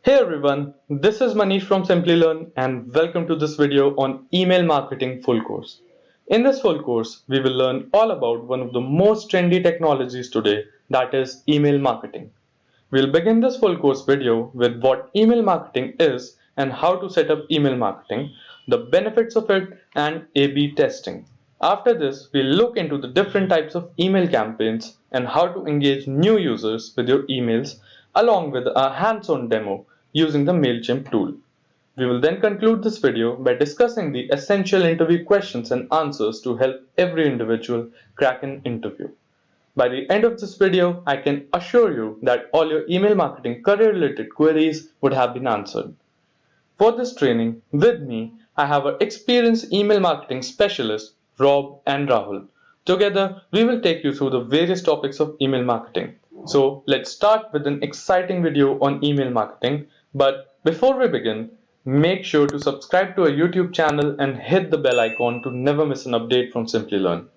Hey everyone, this is Manish from Simply Learn and welcome to this video on email marketing full course. In this full course, we will learn all about one of the most trendy technologies today, that is email marketing. We'll begin this full course video with what email marketing is and how to set up email marketing, the benefits of it, and A/B testing. After this, we'll look into the different types of email campaigns and how to engage new users with your emails, along with a hands-on demo using the MailChimp tool. We will then conclude this video by discussing the essential interview questions and answers to help every individual crack an interview. By the end of this video, I can assure you that all your email marketing career related queries would have been answered. For this training, with me, I have our experienced email marketing specialist, Rob and Rahul. Together, we will take you through the various topics of email marketing. So, let's start with an exciting video on email marketing. But before we begin, make sure to subscribe to our YouTube channel and hit the bell icon to never miss an update from Simply Learn.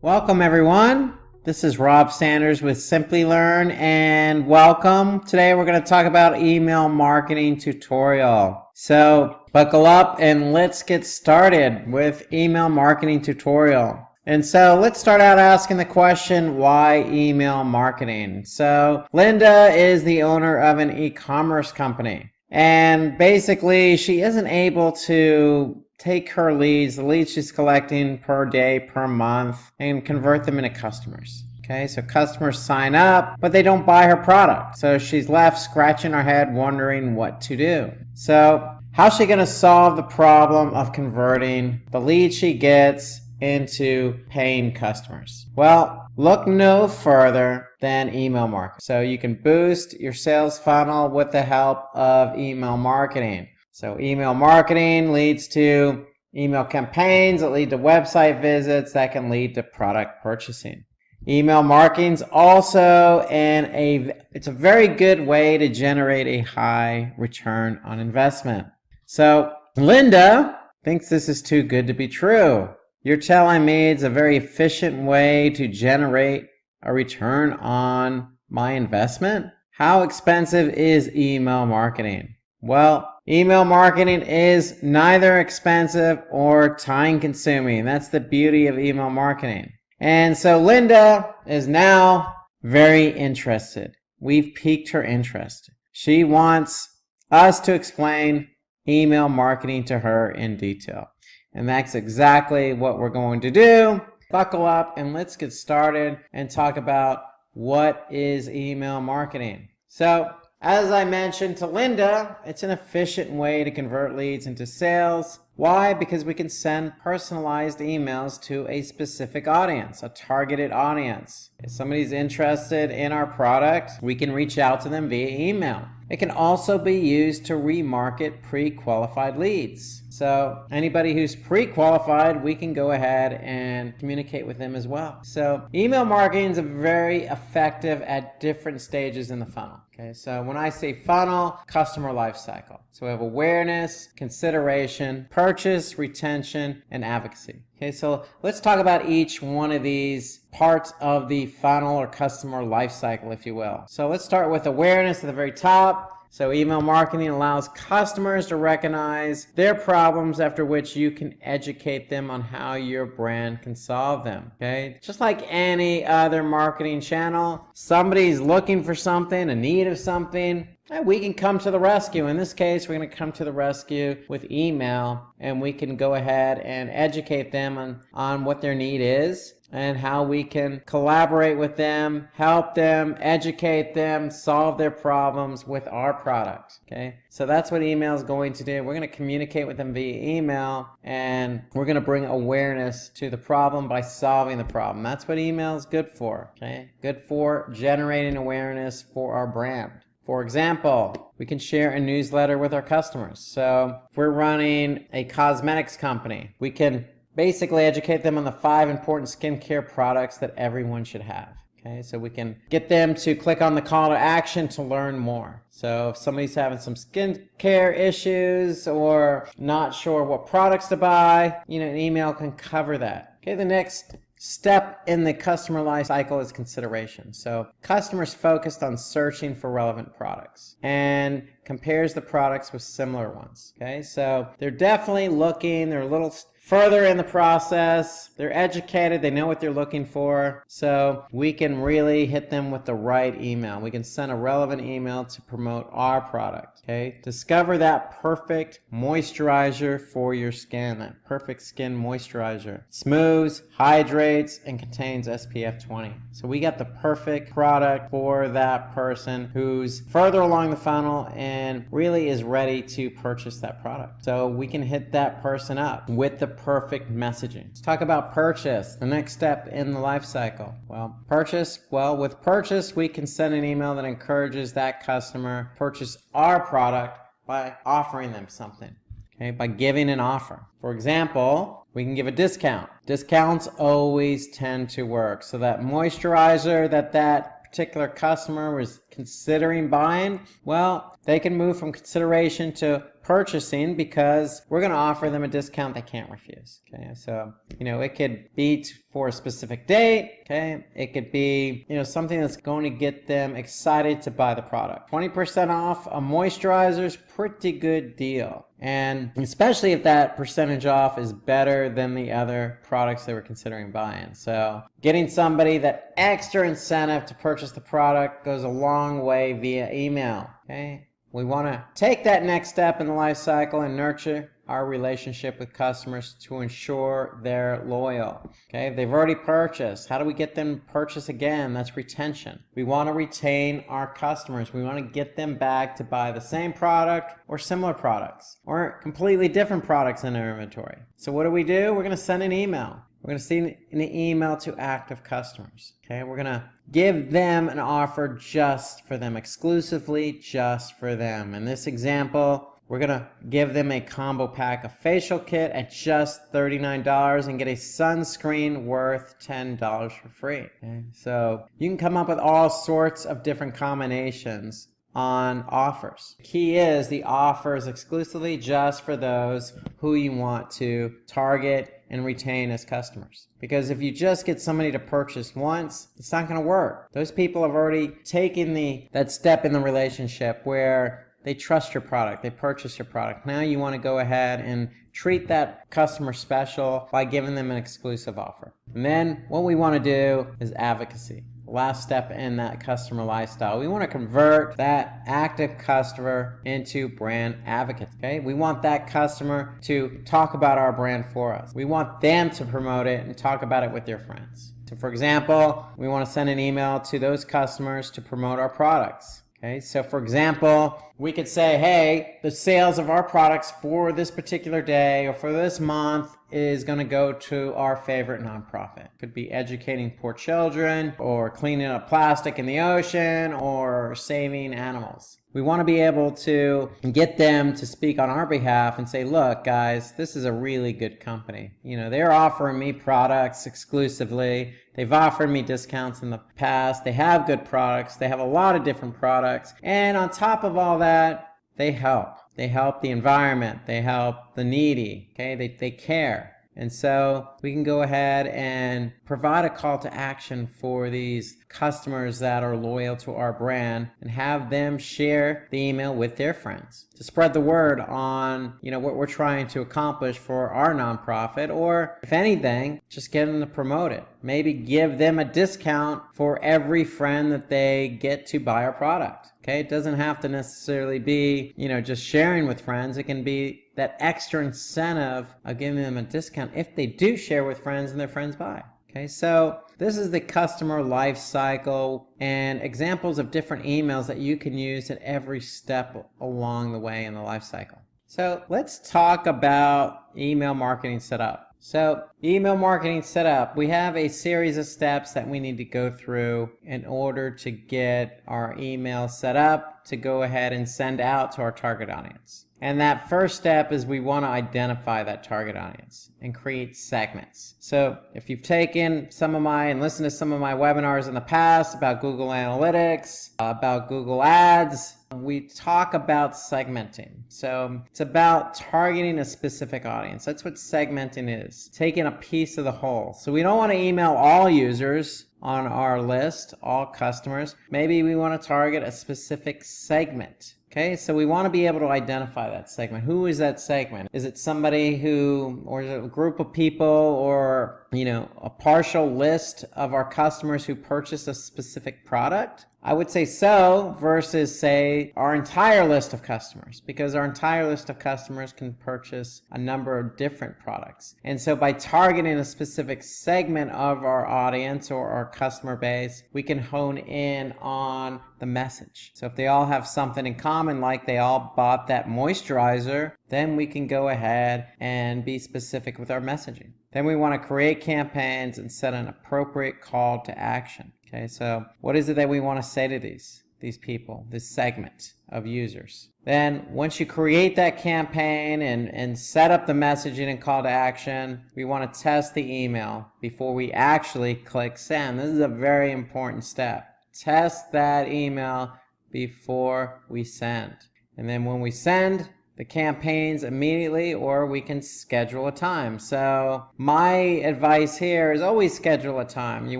Welcome everyone. This is Rob Sanders with Simply Learn and welcome. Today we're going to talk about email marketing tutorial. So buckle up and let's get started with email marketing tutorial. And so let's start out asking the question, why email marketing? So Linda is the owner of an e-commerce company. And basically she isn't able to take her leads, the leads she's collecting per day, per month, and convert them into customers. Okay, so customers sign up, but they don't buy her product. So she's left scratching her head wondering what to do. So how's she going to solve the problem of converting the leads she gets into paying customers? Well, look no further than email marketing. So you can boost your sales funnel with the help of email marketing. So email marketing leads to email campaigns that lead to website visits that can lead to product purchasing. Email marketing's also it's a very good way to generate a high return on investment. So Linda thinks this is too good to be true. You're telling me it's a very efficient way to generate a return on my investment? How expensive is email marketing? Well, email marketing is neither expensive or time consuming. That's the beauty of email marketing. And so Linda is now very interested. We've piqued her interest. She wants us to explain email marketing to her in detail. And that's exactly what we're going to do. Buckle up and let's get started and talk about what is email marketing. So, as I mentioned to Linda, it's an efficient way to convert leads into sales. Why? Because we can send personalized emails to a specific audience, a targeted audience. If somebody's interested in our product, we can reach out to them via email. It can also be used to remarket pre-qualified leads. So anybody who's pre-qualified, we can go ahead and communicate with them as well. So email marketing is very effective at different stages in the funnel. Okay, so when I say funnel, customer life cycle. So we have awareness, consideration, purchase, retention, and advocacy. Okay, so let's talk about each one of these parts of the funnel or customer life cycle, if you will. So let's start with awareness at the very top. So email marketing allows customers to recognize their problems, after which you can educate them on how your brand can solve them. Okay, just like any other marketing channel, somebody's looking for something, a need of something, we can come to the rescue. In this case, we're going to come to the rescue with email, and we can go ahead and educate them on what their need is and how we can collaborate with them, help them, educate them, solve their problems with our product. Okay, so that's what email is going to do. We're going to communicate with them via email, and we're going to bring awareness to the problem by solving the problem. That's what email is good for. Okay, good for generating awareness for our brand. For example, we can share a newsletter with our customers. So if we're running a cosmetics company, we can basically educate them on the 5 important skincare products that everyone should have. Okay, so we can get them to click on the call to action to learn more. So if somebody's having some skincare issues or not sure what products to buy, an email can cover that. Okay, the next step in the customer life cycle is consideration. So customers focused on searching for relevant products and compares the products with similar ones. Okay, so they're definitely looking, they're a little further in the process, they're educated, they know what they're looking for, so we can really hit them with the right email. We can send a relevant email to promote our product. Okay, discover that perfect moisturizer for your skin, that perfect skin moisturizer. Smooths, hydrates, and contains SPF 20. So we got the perfect product for that person who's further along the funnel and really is ready to purchase that product. So we can hit that person up with the perfect messaging. Let's talk about purchase, the next step in the life cycle. With purchase, we can send an email that encourages that customer to purchase our product by offering them something. Okay, by giving an offer. For example, we can give a discount. Discounts always tend to work. So that moisturizer that particular customer was considering buying, well, they can move from consideration to purchasing because we're going to offer them a discount they can't refuse. Okay, so it could be for a specific date. Okay, it could be something that's going to get them excited to buy the product. 20% off a moisturizer is pretty good deal, and especially if that percentage off is better than the other products they were considering buying. So getting somebody that extra incentive to purchase the product goes a long way via email. Okay, we want to take that next step in the life cycle and nurture our relationship with customers to ensure they're loyal. Okay, if they've already purchased, how do we get them to purchase again? That's retention. We want to retain our customers. We want to get them back to buy the same product or similar products or completely different products in our inventory. So what do? We're going to send an email. We're going to send an email to active customers. Okay, we're going to give them an offer just for them, exclusively just for them. In this example, we're going to give them a combo pack, a facial kit at just $39 and get a sunscreen worth $10 for free. Okay, so you can come up with all sorts of different combinations on offers. The key is the offer is exclusively just for those who you want to target and retain as customers. Because if you just get somebody to purchase once, it's not going to work. Those people have already taken that step in the relationship where they trust your product, they purchase your product. Now you want to go ahead and treat that customer special by giving them an exclusive offer. And then what we want to do is advocacy. Last step in that customer lifestyle. We want to convert that active customer into brand advocates. Okay, we want that customer to talk about our brand for us. We want them to promote it and talk about it with their friends. So for example, we want to send an email to those customers to promote our products. Okay, so for example, we could say, hey, the sales of our products for this particular day or for this month is going to go to our favorite nonprofit. Could be educating poor children or cleaning up plastic in the ocean or saving animals. We want to be able to get them to speak on our behalf and say, look, guys, this is a really good company. They're offering me products exclusively. They've offered me discounts in the past. They have good products. They have a lot of different products. And on top of all that, they help. They help the environment. They help the needy. Okay, they care. And so we can go ahead and provide a call to action for these customers that are loyal to our brand and have them share the email with their friends to spread the word on what we're trying to accomplish for our nonprofit, or if anything, just get them to promote it. Maybe give them a discount for every friend that they get to buy our product. Okay, it doesn't have to necessarily be, just sharing with friends. It can be that extra incentive of giving them a discount if they do share with friends and their friends buy. Okay, so this is the customer life cycle and examples of different emails that you can use at every step along the way in the life cycle. So let's talk about email marketing setup. So email marketing setup, we have a series of steps that we need to go through in order to get our email set up to go ahead and send out to our target audience. And that first step is we want to identify that target audience and create segments. So if you've taken and listened to some of my webinars in the past about Google Analytics, about Google Ads, we talk about segmenting. So it's about targeting a specific audience. That's what segmenting is, taking a piece of the whole. So we don't want to email all users on our list, all customers. Maybe we want to target a specific segment. Okay, so we want to be able to identify that segment. Who is that segment? Is it somebody who, or is it a group of people, or, a partial list of our customers who purchase a specific product? I would say so, versus say our entire list of customers, because our entire list of customers can purchase a number of different products. And so by targeting a specific segment of our audience or our customer base, we can hone in on the message. So if they all have something in common, like they all bought that moisturizer, then we can go ahead and be specific with our messaging. Then we want to create campaigns and set an appropriate call to action. Okay, so what is it that we want to say to these people, this segment of users? Then once you create that campaign and set up the messaging and call to action, we want to test the email before we actually click send. This is a very important step. Test that email before we send. And then when we send the campaigns immediately, or we can schedule a time. So my advice here is always schedule a time. You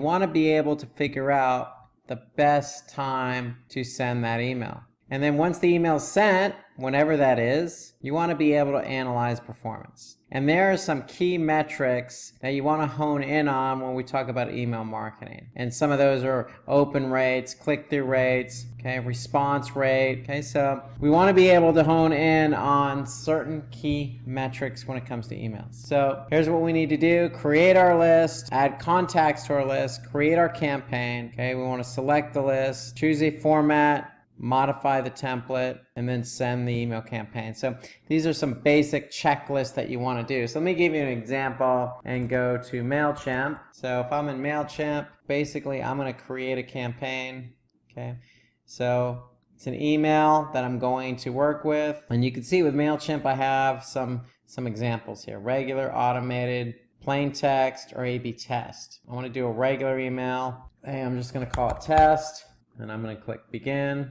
want to be able to figure out the best time to send that email. And then once the email is sent, whenever that is, you want to be able to analyze performance. And there are some key metrics that you want to hone in on when we talk about email marketing. And some of those are open rates, click-through rates, okay, response rate. Okay, so we want to be able to hone in on certain key metrics when it comes to emails. So here's what we need to do: create our list, add contacts to our list, create our campaign. Okay, we want to select the list, choose a format, modify the template, and then send the email campaign. So these are some basic checklists that you want to do. So let me give you an example and go to MailChimp. So if I'm in MailChimp, basically I'm going to create a campaign. Okay, so it's an email that I'm going to work with, and you can see with MailChimp I have some examples here: regular, automated, plain text, or A/B test. I want to do a regular email. Hey, I'm just going to call it test, and I'm going to click begin.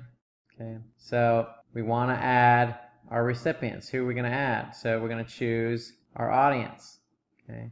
Okay, so we want to add our recipients. Who are we going to add? So we're going to choose our audience. Okay,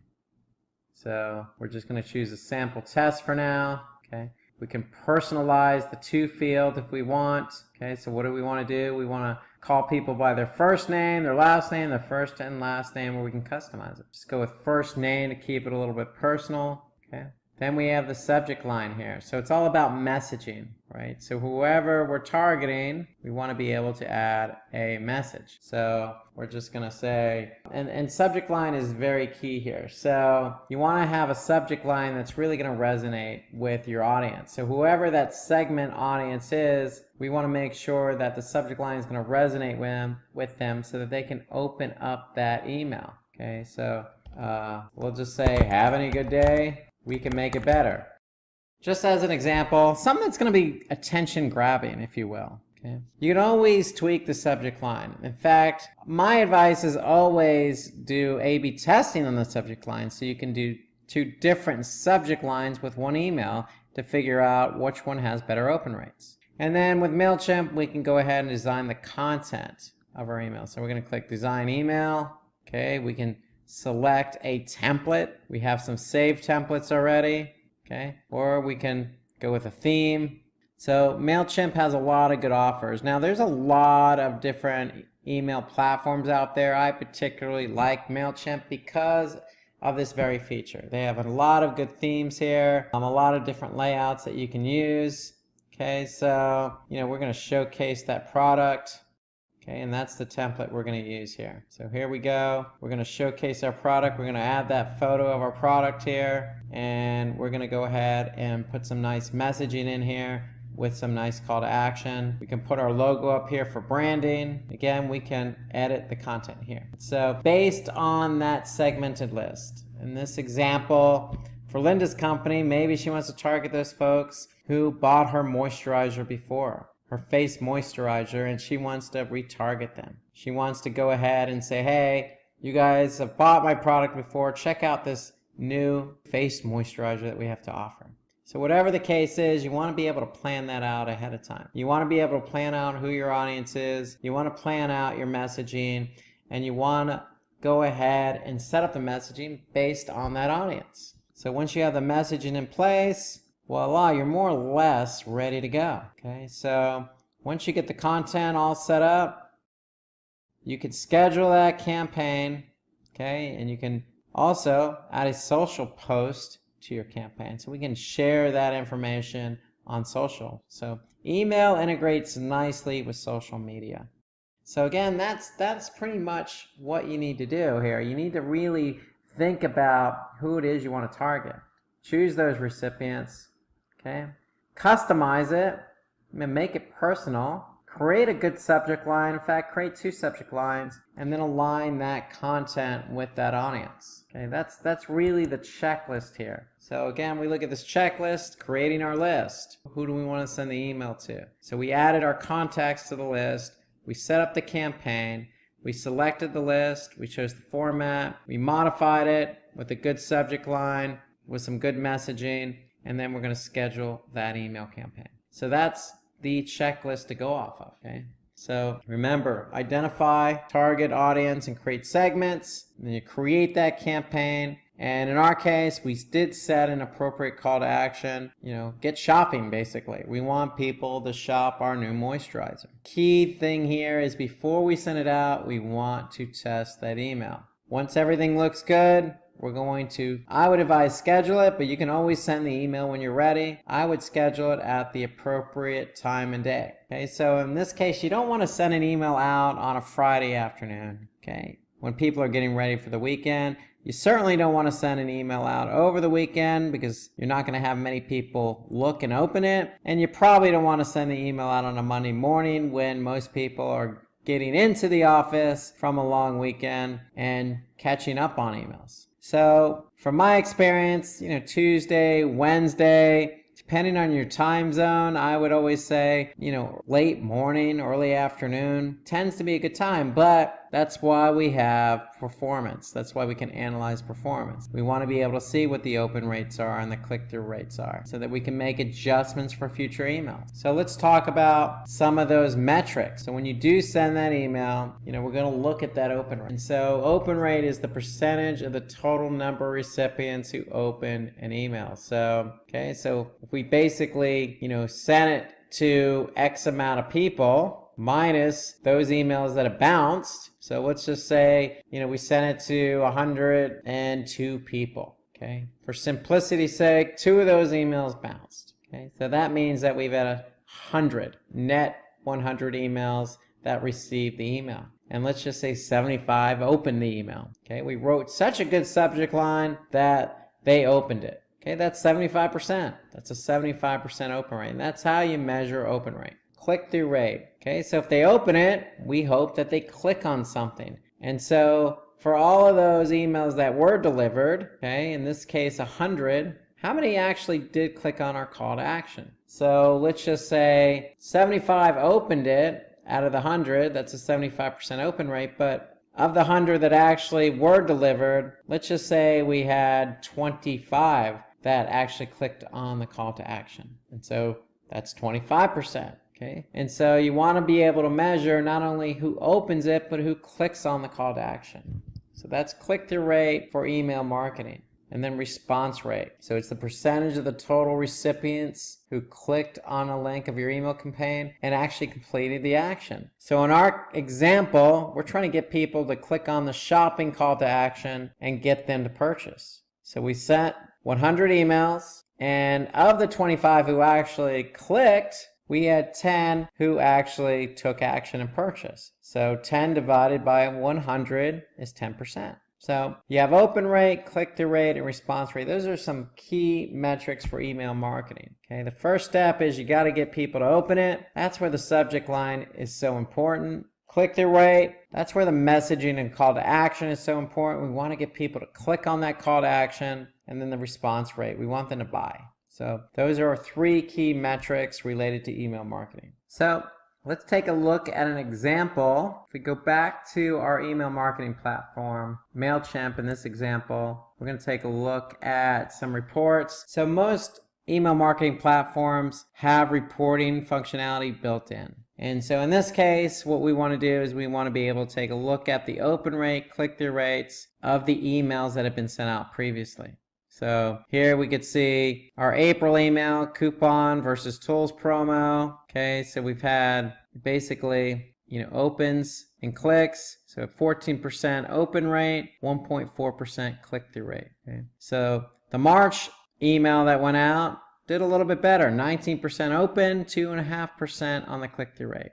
so we're just going to choose a sample test for now. Okay, we can personalize the to field if we want. Okay, so what do we want to do? We want to call people by their first name, their last name, their first and last name, or we can customize it. Just go with first name to keep it a little bit personal. Okay. Then we have the subject line here. So it's all about messaging, right? So whoever we're targeting, we want to be able to add a message. So we're just going to say, and subject line is very key here. So you want to have a subject line that's really going to resonate with your audience. So whoever that segment audience is, we want to make sure that the subject line is going to resonate with them so that they can open up that email. Okay, so we'll just say, have any good day. We can make it better. Just as an example, something that's going to be attention grabbing, if you will. Okay? You can always tweak the subject line. In fact, my advice is always do A/B testing on the subject line, so you can do 2 different subject lines with one email to figure out which one has better open rates. And then with MailChimp, we can go ahead and design the content of our email. So we're going to click design email. Okay, we can select a template. We have some saved templates already, okay? Or we can go with a theme. So MailChimp has a lot of good offers. Now there's a lot of different email platforms out there. I particularly like MailChimp because of this very feature. They have a lot of good themes here, a lot of different layouts that you can use. Okay, so we're going to showcase that product. Okay, and that's the template we're going to use here. So here we go. We're going to showcase our product. We're going to add that photo of our product here. And we're going to go ahead and put some nice messaging in here with some nice call to action. We can put our logo up here for branding. Again, we can edit the content here. So based on that segmented list, in this example, for Linda's company, maybe she wants to target those folks who bought her moisturizer before, her face moisturizer, and she wants to retarget them. She wants to go ahead and say, hey, you guys have bought my product before. Check out this new face moisturizer that we have to offer. So whatever the case is, you want to be able to plan that out ahead of time. You want to be able to plan out who your audience is. You want to plan out your messaging, and you want to go ahead and set up the messaging based on that audience. So once you have the messaging in place, voila, you're more or less ready to go. Okay, so once you get the content all set up, you can schedule that campaign, okay, and you can also add a social post to your campaign, so we can share that information on social. So email integrates nicely with social media. So again, that's pretty much what you need to do here. You need to really think about who it is you want to target. Choose those recipients, okay? Customize it, make it personal. Create a good subject line. In fact, create 2 subject lines, and then align that content with that audience. Okay, that's really the checklist here. So again, we look at this checklist, creating our list. Who do we want to send the email to? So we added our contacts to the list. We set up the campaign. We selected the list. We chose the format. We modified it with a good subject line, with some good messaging, and then we're going to schedule that email campaign. So that's the checklist to go off of, okay? So remember, identify target audience and create segments. And then you create that campaign. And in our case, we did set an appropriate call to action. Get shopping, basically. We want people to shop our new moisturizer. Key thing here is before we send it out, we want to test that email. Once everything looks good, we're going to, I would advise schedule it, but you can always send the email when you're ready. I would schedule it at the appropriate time and day. Okay, so in this case, you don't want to send an email out on a Friday afternoon, okay, when people are getting ready for the weekend. You certainly don't want to send an email out over the weekend because you're not going to have many people look and open it. And you probably don't want to send the email out on a Monday morning when most people are getting into the office from a long weekend and catching up on emails. So from my experience, Tuesday, Wednesday, depending on your time zone, I would always say, late morning, early afternoon tends to be a good time, but that's why we have performance. That's why we can analyze performance. We want to be able to see what the open rates are and the click-through rates are so that we can make adjustments for future emails. So let's talk about some of those metrics. So when you do send that email, we're going to look at that open rate. And so open rate is the percentage of the total number of recipients who open an email. So, okay, so if we basically, send it to X amount of people, minus those emails that have bounced. So let's just say, we sent it to 102 people, okay? For simplicity's sake, 2 of those emails bounced, okay? So that means that we've had 100, net 100 emails that received the email. And let's just say 75 opened the email, okay? We wrote such a good subject line that they opened it. Okay, that's 75%. That's a 75% open rate. And that's how you measure open rate. Click-through rate. Okay, so if they open it, we hope that they click on something. And so for all of those emails that were delivered, okay, in this case 100, how many actually did click on our call to action? So let's just say 75 opened it out of the 100. That's a 75% open rate, but of the 100 that actually were delivered, let's just say we had 25 that actually clicked on the call to action. And so that's 25%. Okay, and so you want to be able to measure not only who opens it, but who clicks on the call to action. So that's click-through rate for email marketing. And then response rate. So it's the percentage of the total recipients who clicked on a link of your email campaign and actually completed the action. So in our example, we're trying to get people to click on the shopping call to action and get them to purchase. So we sent 100 emails, and of the 25 who actually clicked, we had 10 who actually took action and purchased. So 10 divided by 100 is 10%. So you have open rate, click-through rate, and response rate. Those are some key metrics for email marketing. Okay, the first step is you got to get people to open it. That's where the subject line is so important. Click-through rate, that's where the messaging and call to action is so important. We want to get people to click on that call to action. And then the response rate, we want them to buy. So those are our 3 key metrics related to email marketing. So let's take a look at an example. If we go back to our email marketing platform, MailChimp in this example, we're going to take a look at some reports. So most email marketing platforms have reporting functionality built in. And so in this case, what we want to do is we want to be able to take a look at the open rate, click-through rates of the emails that have been sent out previously. So here we could see our April email, coupon versus tools promo. Okay, so we've had basically, opens and clicks. So 14% open rate, 1.4% click-through rate. Okay. So the March email that went out did a little bit better, 19% open, 2.5% on the click-through rate.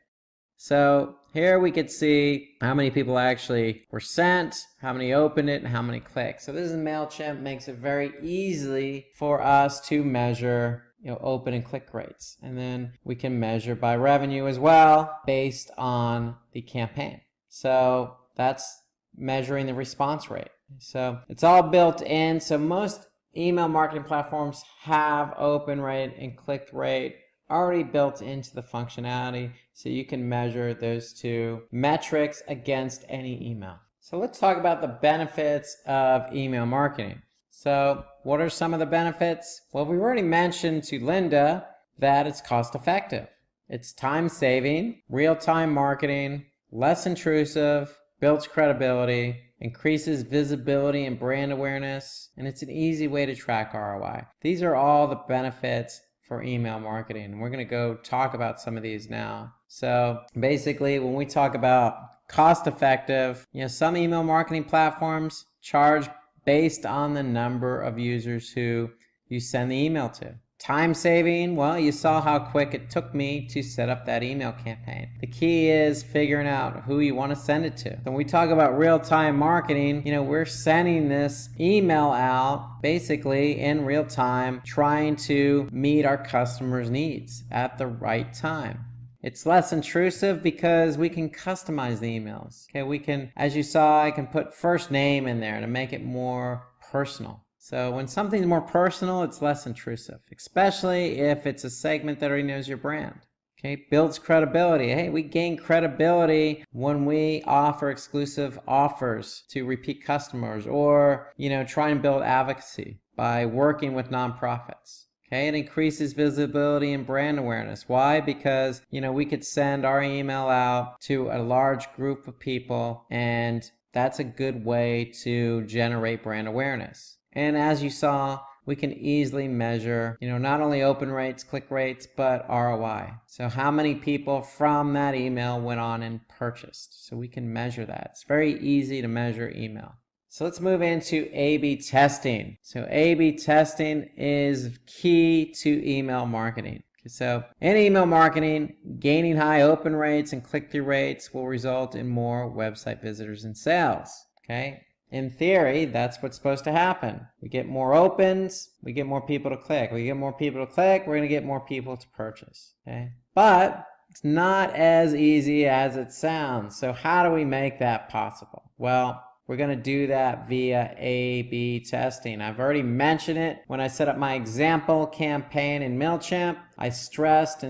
So here we could see how many people actually were sent, how many opened it, and how many clicked. So this is MailChimp, makes it very easy for us to measure open and click rates. And then we can measure by revenue as well based on the campaign. So that's measuring the response rate. So it's all built in. So most email marketing platforms have open rate and click rate already built into the functionality, so you can measure those two metrics against any email. So let's talk about the benefits of email marketing. So what are some of the benefits? Well, we've already mentioned to Linda that it's cost effective. It's time saving, real-time marketing, less intrusive, builds credibility, increases visibility and brand awareness, and it's an easy way to track ROI. These are all the benefits for email marketing. We're going to go talk about some of these now. So basically, when we talk about cost effective, some email marketing platforms charge based on the number of users who you send the email to. Time saving, well, you saw how quick it took me to set up that email campaign. The key is figuring out who you want to send it to. When we talk about real-time marketing, we're sending this email out basically in real time, trying to meet our customers' needs at the right time. It's less intrusive because we can customize the emails. Okay, we can, as you saw, I can put first name in there to make it more personal. So when something's more personal, it's less intrusive, especially if it's a segment that already knows your brand. Okay, builds credibility. Hey, we gain credibility when we offer exclusive offers to repeat customers, or, try and build advocacy by working with nonprofits. Okay, it increases visibility and brand awareness. Why? Because, we could send our email out to a large group of people, and that's a good way to generate brand awareness. And as you saw, we can easily measure, not only open rates, click rates, but ROI. So how many people from that email went on and purchased? So we can measure that. It's very easy to measure email. So let's move into A/B testing. So A/B testing is key to email marketing. So in email marketing, gaining high open rates and click-through rates will result in more website visitors and sales. Okay. In theory, that's what's supposed to happen. We get more opens, we get more people to click. We get more people to click, we're going to get more people to purchase. Okay? But it's not as easy as it sounds. So how do we make that possible? Well, we're going to do that via A/B testing. I've already mentioned it when I set up my example campaign in MailChimp. I stressed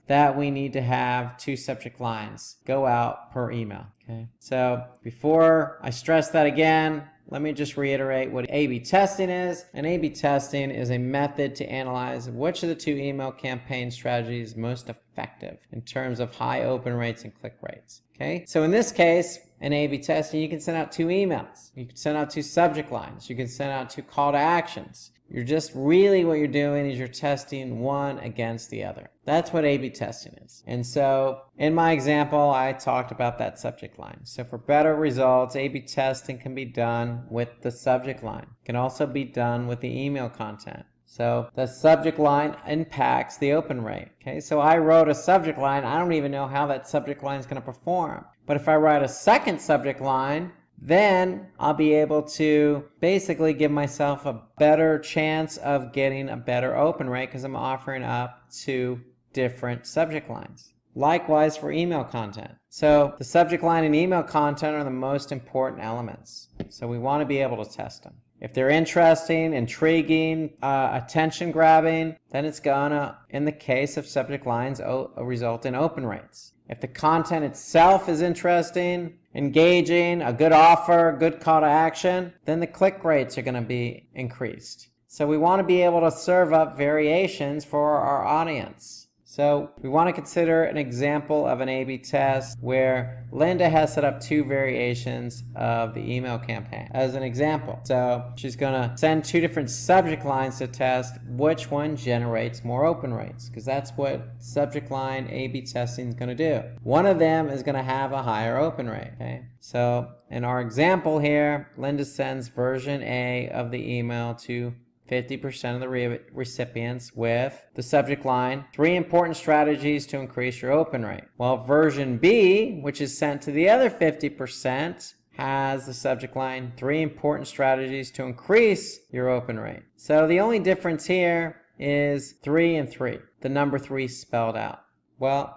that we need to have 2 subject lines go out per email. Okay. So before I stress that again, let me just reiterate what A/B testing is. And A/B testing is a method to analyze which of the 2 email campaign strategies is most effective in terms of high open rates and click rates. Okay. So in this case, in A/B testing, you can send out 2 emails. You can send out 2 subject lines. You can send out 2 call to actions. You're just really what you're doing is you're testing one against the other. That's what A/B testing is. And so in my example, I talked about that subject line. So for better results, A/B testing can be done with the subject line. It can also be done with the email content. So the subject line impacts the open rate. Okay, so I wrote a subject line. I don't even know how that subject line is going to perform. But if I write a second subject line, then I'll be able to basically give myself a better chance of getting a better open rate because I'm offering up 2 different subject lines. Likewise for email content. So the subject line and email content are the most important elements. So we want to be able to test them. If they're interesting, intriguing, attention grabbing, then it's gonna, in the case of subject lines, result in open rates. If the content itself is interesting, engaging, a good offer, good call to action, then the click rates are going to be increased. So we want to be able to serve up variations for our audience. So we want to consider an example of an A/B test where Linda has set up 2 variations of the email campaign as an example. So she's going to send 2 different subject lines to test which one generates more open rates, because that's what subject line A/B testing is going to do. One of them is going to have a higher open rate. Okay? So in our example here, Linda sends version A of the email to 50% of the recipients with the subject line, 3 important strategies to increase your open rate. Well, version B, which is sent to the other 50%, has the subject line, 3 important strategies to increase your open rate. So the only difference here is 3 and 3, the number 3 spelled out. Well,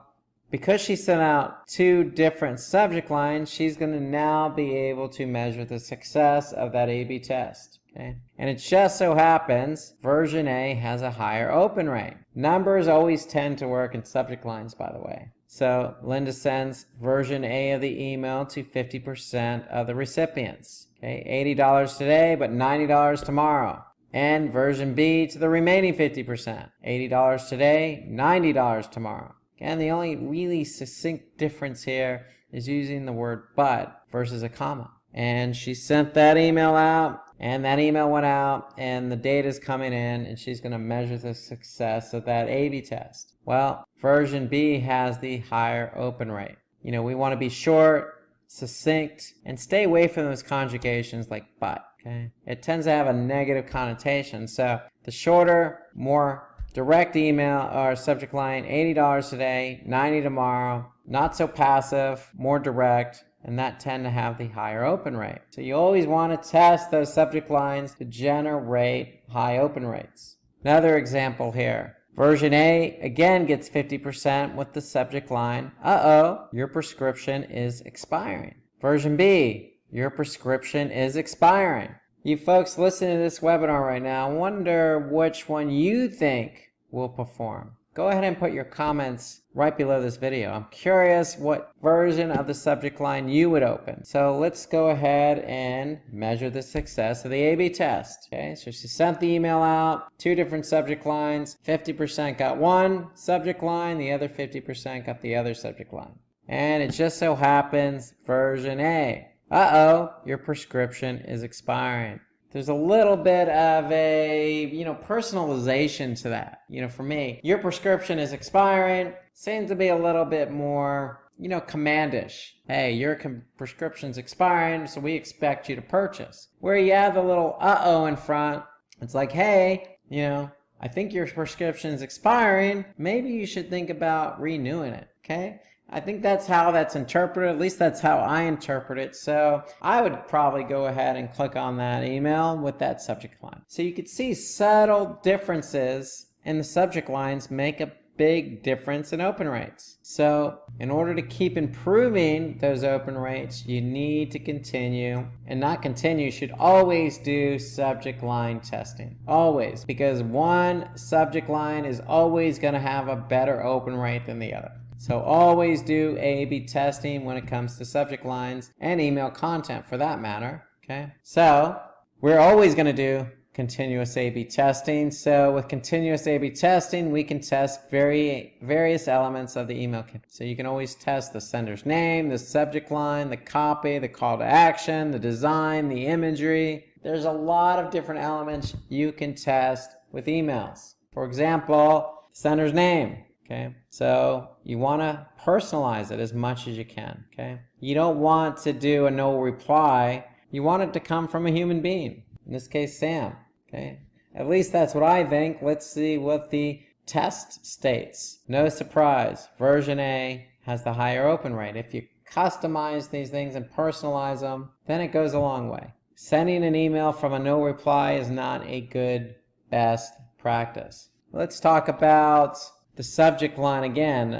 because she sent out 2 different subject lines, she's going to now be able to measure the success of that A/B test. Okay. And it just so happens version A has a higher open rate. Numbers always tend to work in subject lines, by the way. So Linda sends version A of the email to 50% of the recipients. Okay, $80 today, but $90 tomorrow. And version B to the remaining 50%. $80 today, $90 tomorrow. And the only really succinct difference here is using the word but versus a comma. And she sent that email out, and that email went out, and the data is coming in, and she's going to measure the success of that A/B test. Well, version B has the higher open rate. You know, we want to be short, succinct, and stay away from those conjugations like but. Okay? It tends to have a negative connotation. So the shorter, more direct email or subject line, $80 today, $90 tomorrow, not so passive, more direct, and that tend to have the higher open rate. So you always want to test those subject lines to generate high open rates. Another example here. Version A again gets 50% with the subject line, uh-oh, your prescription is expiring. Version B, your prescription is expiring. You folks listening to this webinar right now, wonder which one you think will perform. Go ahead and put your comments right below this video. I'm curious what version of the subject line you would open. So let's go ahead and measure the success of the A/B test. Okay, so she sent the email out, 2 different subject lines. 50% got one subject line, the other 50% got the other subject line. And it just so happens version A. Uh-oh, your prescription is expiring. There's a little bit of a, personalization to that. For me, your prescription is expiring seems to be a little bit more, commandish. Hey, your prescription's expiring, so we expect you to purchase. Where you have the little uh-oh in front, it's like, hey, I think your prescription's expiring. Maybe you should think about renewing it, okay? I think that's how that's interpreted. At least that's how I interpret it. So I would probably go ahead and click on that email with that subject line. So you could see subtle differences in the subject lines make a big difference in open rates. So in order to keep improving those open rates, you need to continue, and not continue, you should always do subject line testing. Always. Because one subject line is always going to have a better open rate than the other. So always do A/B testing when it comes to subject lines and email content for that matter. Okay. So we're always going to do continuous A/B testing. So with continuous A/B testing, we can test various elements of the email campaign. So you can always test the sender's name, the subject line, the copy, the call to action, the design, the imagery. There's a lot of different elements you can test with emails. For example, sender's name. Okay, so you want to personalize it as much as you can. Okay, you don't want to do a no reply. You want it to come from a human being. In this case, Sam. Okay, at least that's what I think. Let's see what the test states. No surprise, version A has the higher open rate. If you customize these things and personalize them, then it goes a long way. Sending an email from a no reply is not a good best practice. Let's talk about the subject line again.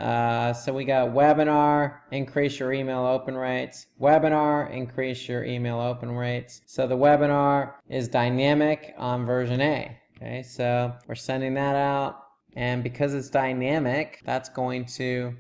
So we got webinar, increase your email open rates. Webinar, increase your email open rates. So the webinar is dynamic on version A. Okay, so we're sending that out. And because it's dynamic, that's going to,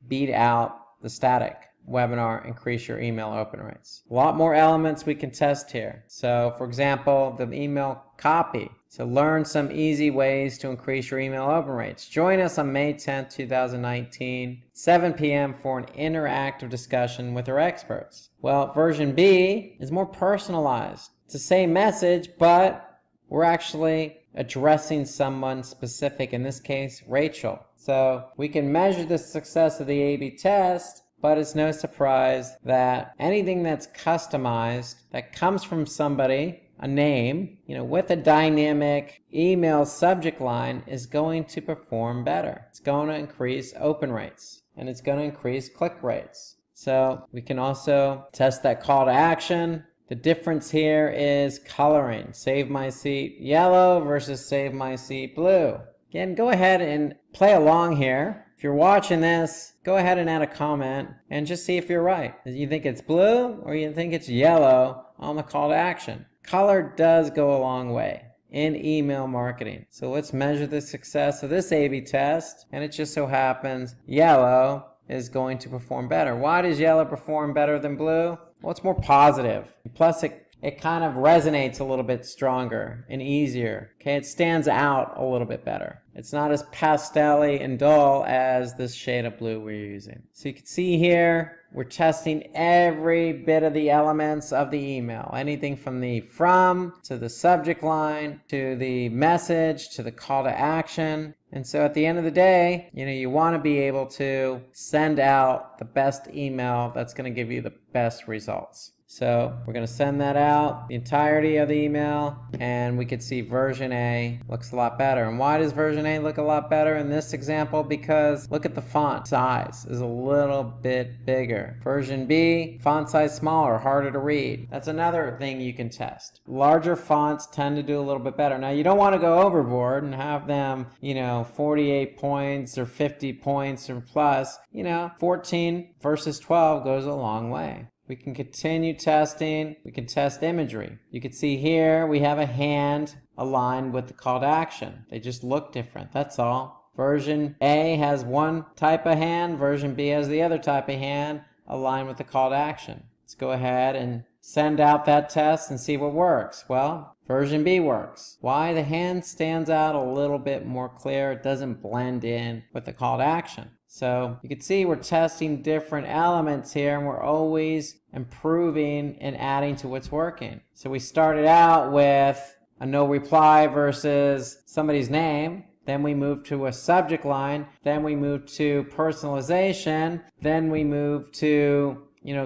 beat out the static. webinar, increase your email open rates. A lot more elements we can test here. So for example, the email copy. So learn some easy ways to increase your email open rates. Join us on May 10th, 2019, 7 p.m. for an interactive discussion with our experts. Well, version B is more personalized. It's the same message, but we're actually addressing someone specific, in this case, Rachel. So we can measure the success of the A/B test, but it's no surprise that anything that's customized, that comes from somebody, a name, with a dynamic email subject line, is going to perform better. It's going to increase open rates, and it's going to increase click rates. So we can also test that call to action. The difference here is coloring. Save my seat yellow versus save my seat blue. Again, go ahead and play along here. If you're watching this, go ahead and add a comment and just see if you're right. Do you think it's blue or you think it's yellow on the call to action? Color does go a long way in email marketing. So let's measure the success of this A/B test, and it just so happens yellow is going to perform better. Why does yellow perform better than blue? Well, it's more positive. Plus, it kind of resonates a little bit stronger and easier. Okay, it stands out a little bit better. It's not as pastel-y and dull as this shade of blue we're using. So you can see here, we're testing every bit of the elements of the email. Anything from the from, to the subject line, to the message, to the call to action. And so at the end of the day, you want to be able to send out the best email that's going to give you the best results. So we're going to send that out, the entirety of the email, and we could see version A looks a lot better. And why does version A look a lot better in this example? Because look at the font size is a little bit bigger. Version B, font size smaller, harder to read. That's another thing you can test. Larger fonts tend to do a little bit better. Now you don't want to go overboard and have them, 48 points or 50 points or plus. 14 versus 12 goes a long way. We can continue testing. We can test imagery. You can see here we have a hand aligned with the call to action. They just look different. That's all. Version A has one type of hand. Version B has the other type of hand aligned with the call to action. Let's go ahead and send out that test and see what works. Well, version B works. Why? The hand stands out a little bit more clear. It doesn't blend in with the call to action. So you can see we're testing different elements here, and we're always improving and adding to what's working. So we started out with a no reply versus somebody's name. Then we moved to a subject line. Then we moved to personalization. Then we moved to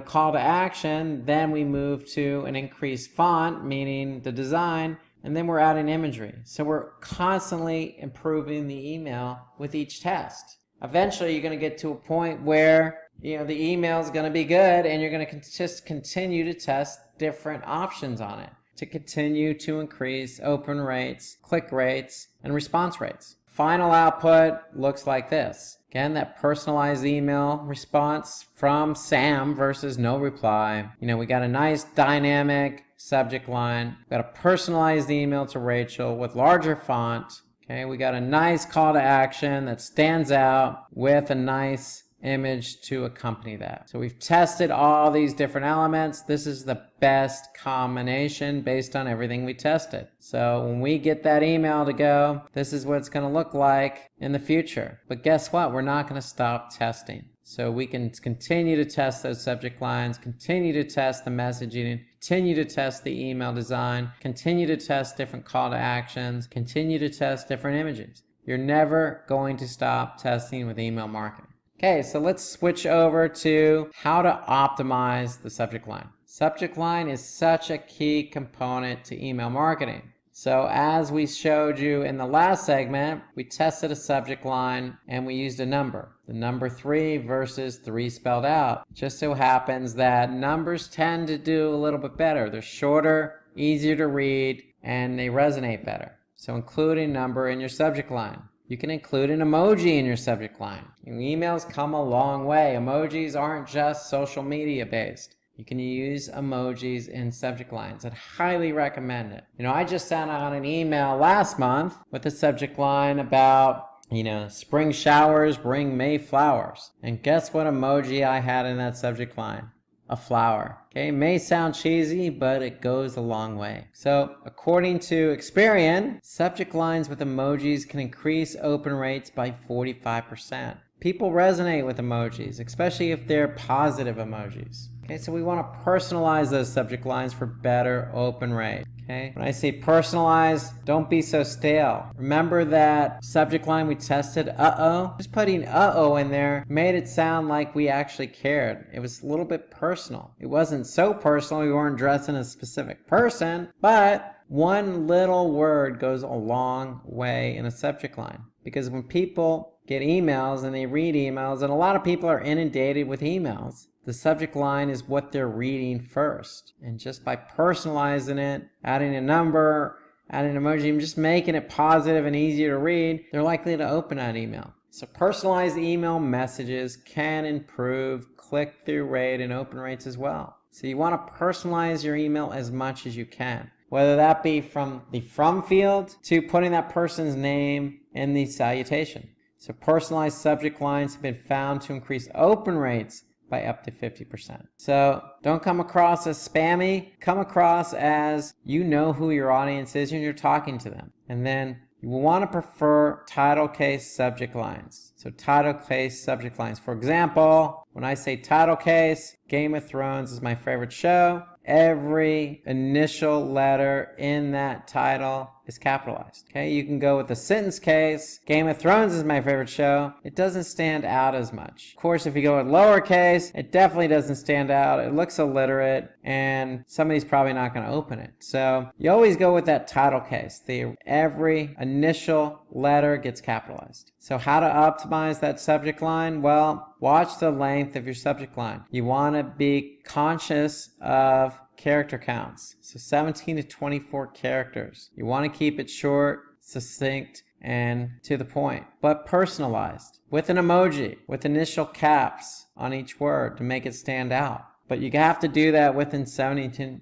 call to action. Then we moved to an increased font, meaning the design. And then we're adding imagery. So we're constantly improving the email with each test. Eventually, you're going to get to a point where, the email is going to be good, and you're going to just continue to test different options on it to continue to increase open rates, click rates, and response rates. Final output looks like this. Again, that personalized email response from Sam versus no reply. We got a nice dynamic subject line. We got a personalized email to Rachel with larger font. Okay, we got a nice call to action that stands out with a nice image to accompany that. So we've tested all these different elements. This is the best combination based on everything we tested. So when we get that email to go, this is what it's going to look like in the future. But guess what? We're not going to stop testing. So we can continue to test those subject lines, continue to test the messaging, continue to test the email design, continue to test different call to actions, continue to test different images. You're never going to stop testing with email marketing. Okay, so let's switch over to how to optimize the subject line. Subject line is such a key component to email marketing. So as we showed you in the last segment, we tested a subject line and we used a number. The number 3 versus 3 spelled out. Just so happens that numbers tend to do a little bit better. They're shorter, easier to read, and they resonate better. So include a number in your subject line. You can include an emoji in your subject line. Your emails come a long way. Emojis aren't just social media based. You can use emojis in subject lines. I'd highly recommend it. I just sent out an email last month with a subject line about spring showers bring May flowers. And guess what emoji I had in that subject line? A flower. Okay, may sound cheesy, but it goes a long way. So according to Experian, subject lines with emojis can increase open rates by 45%. People resonate with emojis, especially if they're positive emojis. Okay, so we want to personalize those subject lines for better open rate. Okay, when I say personalize, don't be so stale. Remember that subject line we tested, uh-oh? Just putting uh-oh in there made it sound like we actually cared. It was a little bit personal. It wasn't so personal, we weren't addressing a specific person, but one little word goes a long way in a subject line. Because when people get emails and they read emails, and a lot of people are inundated with emails, the subject line is what they're reading first. And just by personalizing it, adding a number, adding an emoji, and just making it positive and easier to read, they're likely to open that email. So personalized email messages can improve click-through rate and open rates as well. So you want to personalize your email as much as you can, whether that be from the from field to putting that person's name in the salutation. So personalized subject lines have been found to increase open rates by up to 50%. So don't come across as spammy, come across as you know who your audience is and you're talking to them. And then you will want to prefer title case subject lines. So title case subject lines. For example, when I say title case, Game of Thrones is my favorite show. Every initial letter in that title is capitalized. Okay, you can go with the sentence case. Game of Thrones is my favorite show. It doesn't stand out as much. Of course, if you go with lowercase, it definitely doesn't stand out. It looks illiterate, and somebody's probably not going to open it. So you always go with that title case. Every initial letter gets capitalized. So how to optimize that subject line? Well, watch the length of your subject line. You want to be conscious of character counts. So 17 to 24 characters. You want to keep it short, succinct, and to the point, but personalized with an emoji, with initial caps on each word to make it stand out. But you have to do that within 17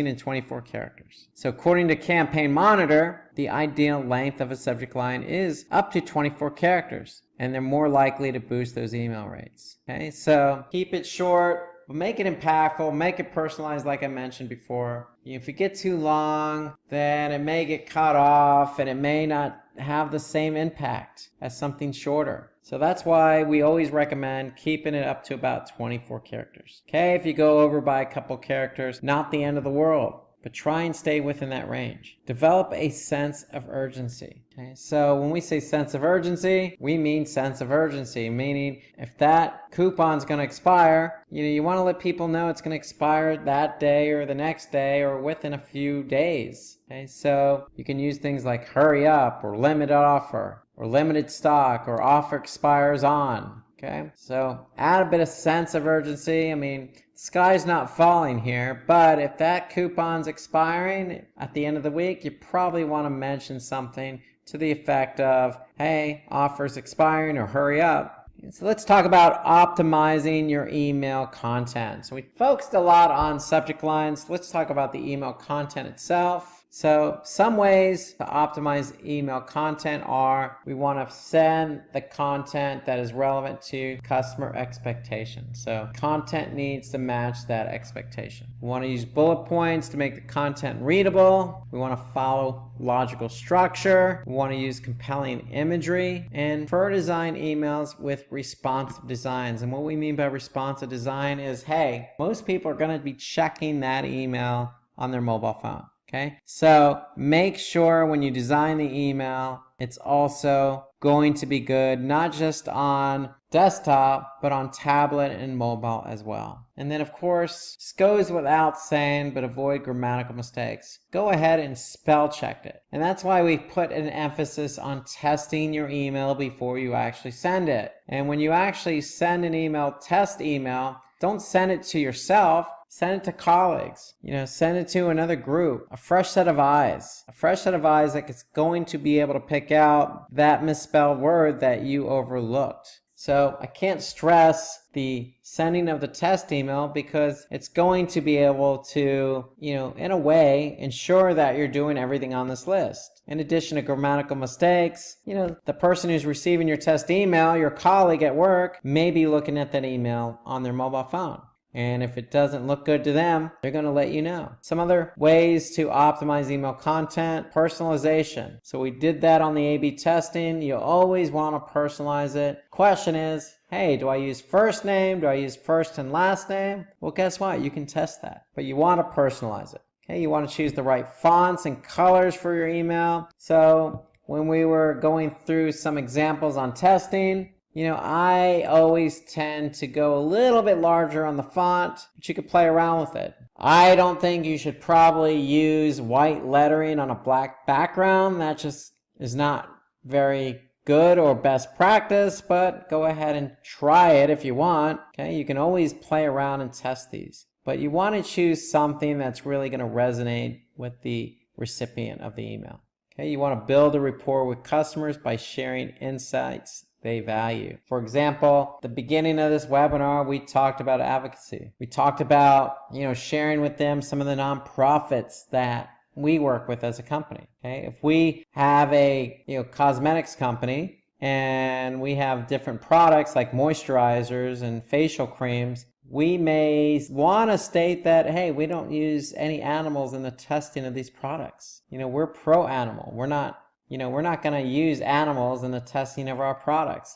and 24 characters. So according to Campaign Monitor, the ideal length of a subject line is up to 24 characters, and they're more likely to boost those email rates. Okay, so keep it short, but make it impactful, make it personalized like I mentioned before. If you get too long, then it may get cut off and it may not have the same impact as something shorter. So that's why we always recommend keeping it up to about 24 characters. Okay, if you go over by a couple characters, not the end of the world, but try and stay within that range. Develop a sense of urgency. Okay, so when we say sense of urgency, we mean sense of urgency, meaning if that coupon's going to expire, you want to let people know it's going to expire that day or the next day or within a few days. Okay, so you can use things like hurry up or limited offer or limited stock or offer expires on. Okay, so add a bit of sense of urgency. I mean, the sky's not falling here, but if that coupon's expiring at the end of the week, you probably want to mention something to the effect of, hey, offer's expiring or hurry up. So let's talk about optimizing your email content. So we focused a lot on subject lines. Let's talk about the email content itself. So some ways to optimize email content are we want to send the content that is relevant to customer expectations. So content needs to match that expectation. We want to use bullet points to make the content readable. We want to follow logical structure. We want to use compelling imagery and prefer design emails with responsive designs. And what we mean by responsive design is, hey, most people are going to be checking that email on their mobile phone. Okay, so make sure when you design the email, it's also going to be good, not just on desktop, but on tablet and mobile as well. And then of course, this goes without saying, but avoid grammatical mistakes. Go ahead and spell check it. And that's why we put an emphasis on testing your email before you actually send it. And when you actually send an email, test email, don't send it to yourself. Send it to colleagues, send it to another group, a fresh set of eyes that is going to be able to pick out that misspelled word that you overlooked. So I can't stress the sending of the test email because it's going to be able to, in a way, ensure that you're doing everything on this list. In addition to grammatical mistakes, the person who's receiving your test email, your colleague at work, may be looking at that email on their mobile phone. And if it doesn't look good to them, they're going to let you know. Some other ways to optimize email content: personalization. So we did that on the A/B testing. You always want to personalize it. Question is, hey, do I use first name? Do I use first and last name? Well, guess what? You can test that, but you want to personalize it. Okay, you want to choose the right fonts and colors for your email. So when we were going through some examples on testing, I always tend to go a little bit larger on the font, but you could play around with it. I don't think you should probably use white lettering on a black background. That just is not very good or best practice, but go ahead and try it if you want. Okay, you can always play around and test these, but you want to choose something that's really going to resonate with the recipient of the email. Okay, you want to build a rapport with customers by sharing insights they value. For example, the beginning of this webinar, we talked about advocacy. We talked about, sharing with them some of the nonprofits that we work with as a company. Okay, if we have a cosmetics company and we have different products like moisturizers and facial creams, we may want to state that, hey, we don't use any animals in the testing of these products. We're pro-animal. We're not going to use animals in the testing of our products.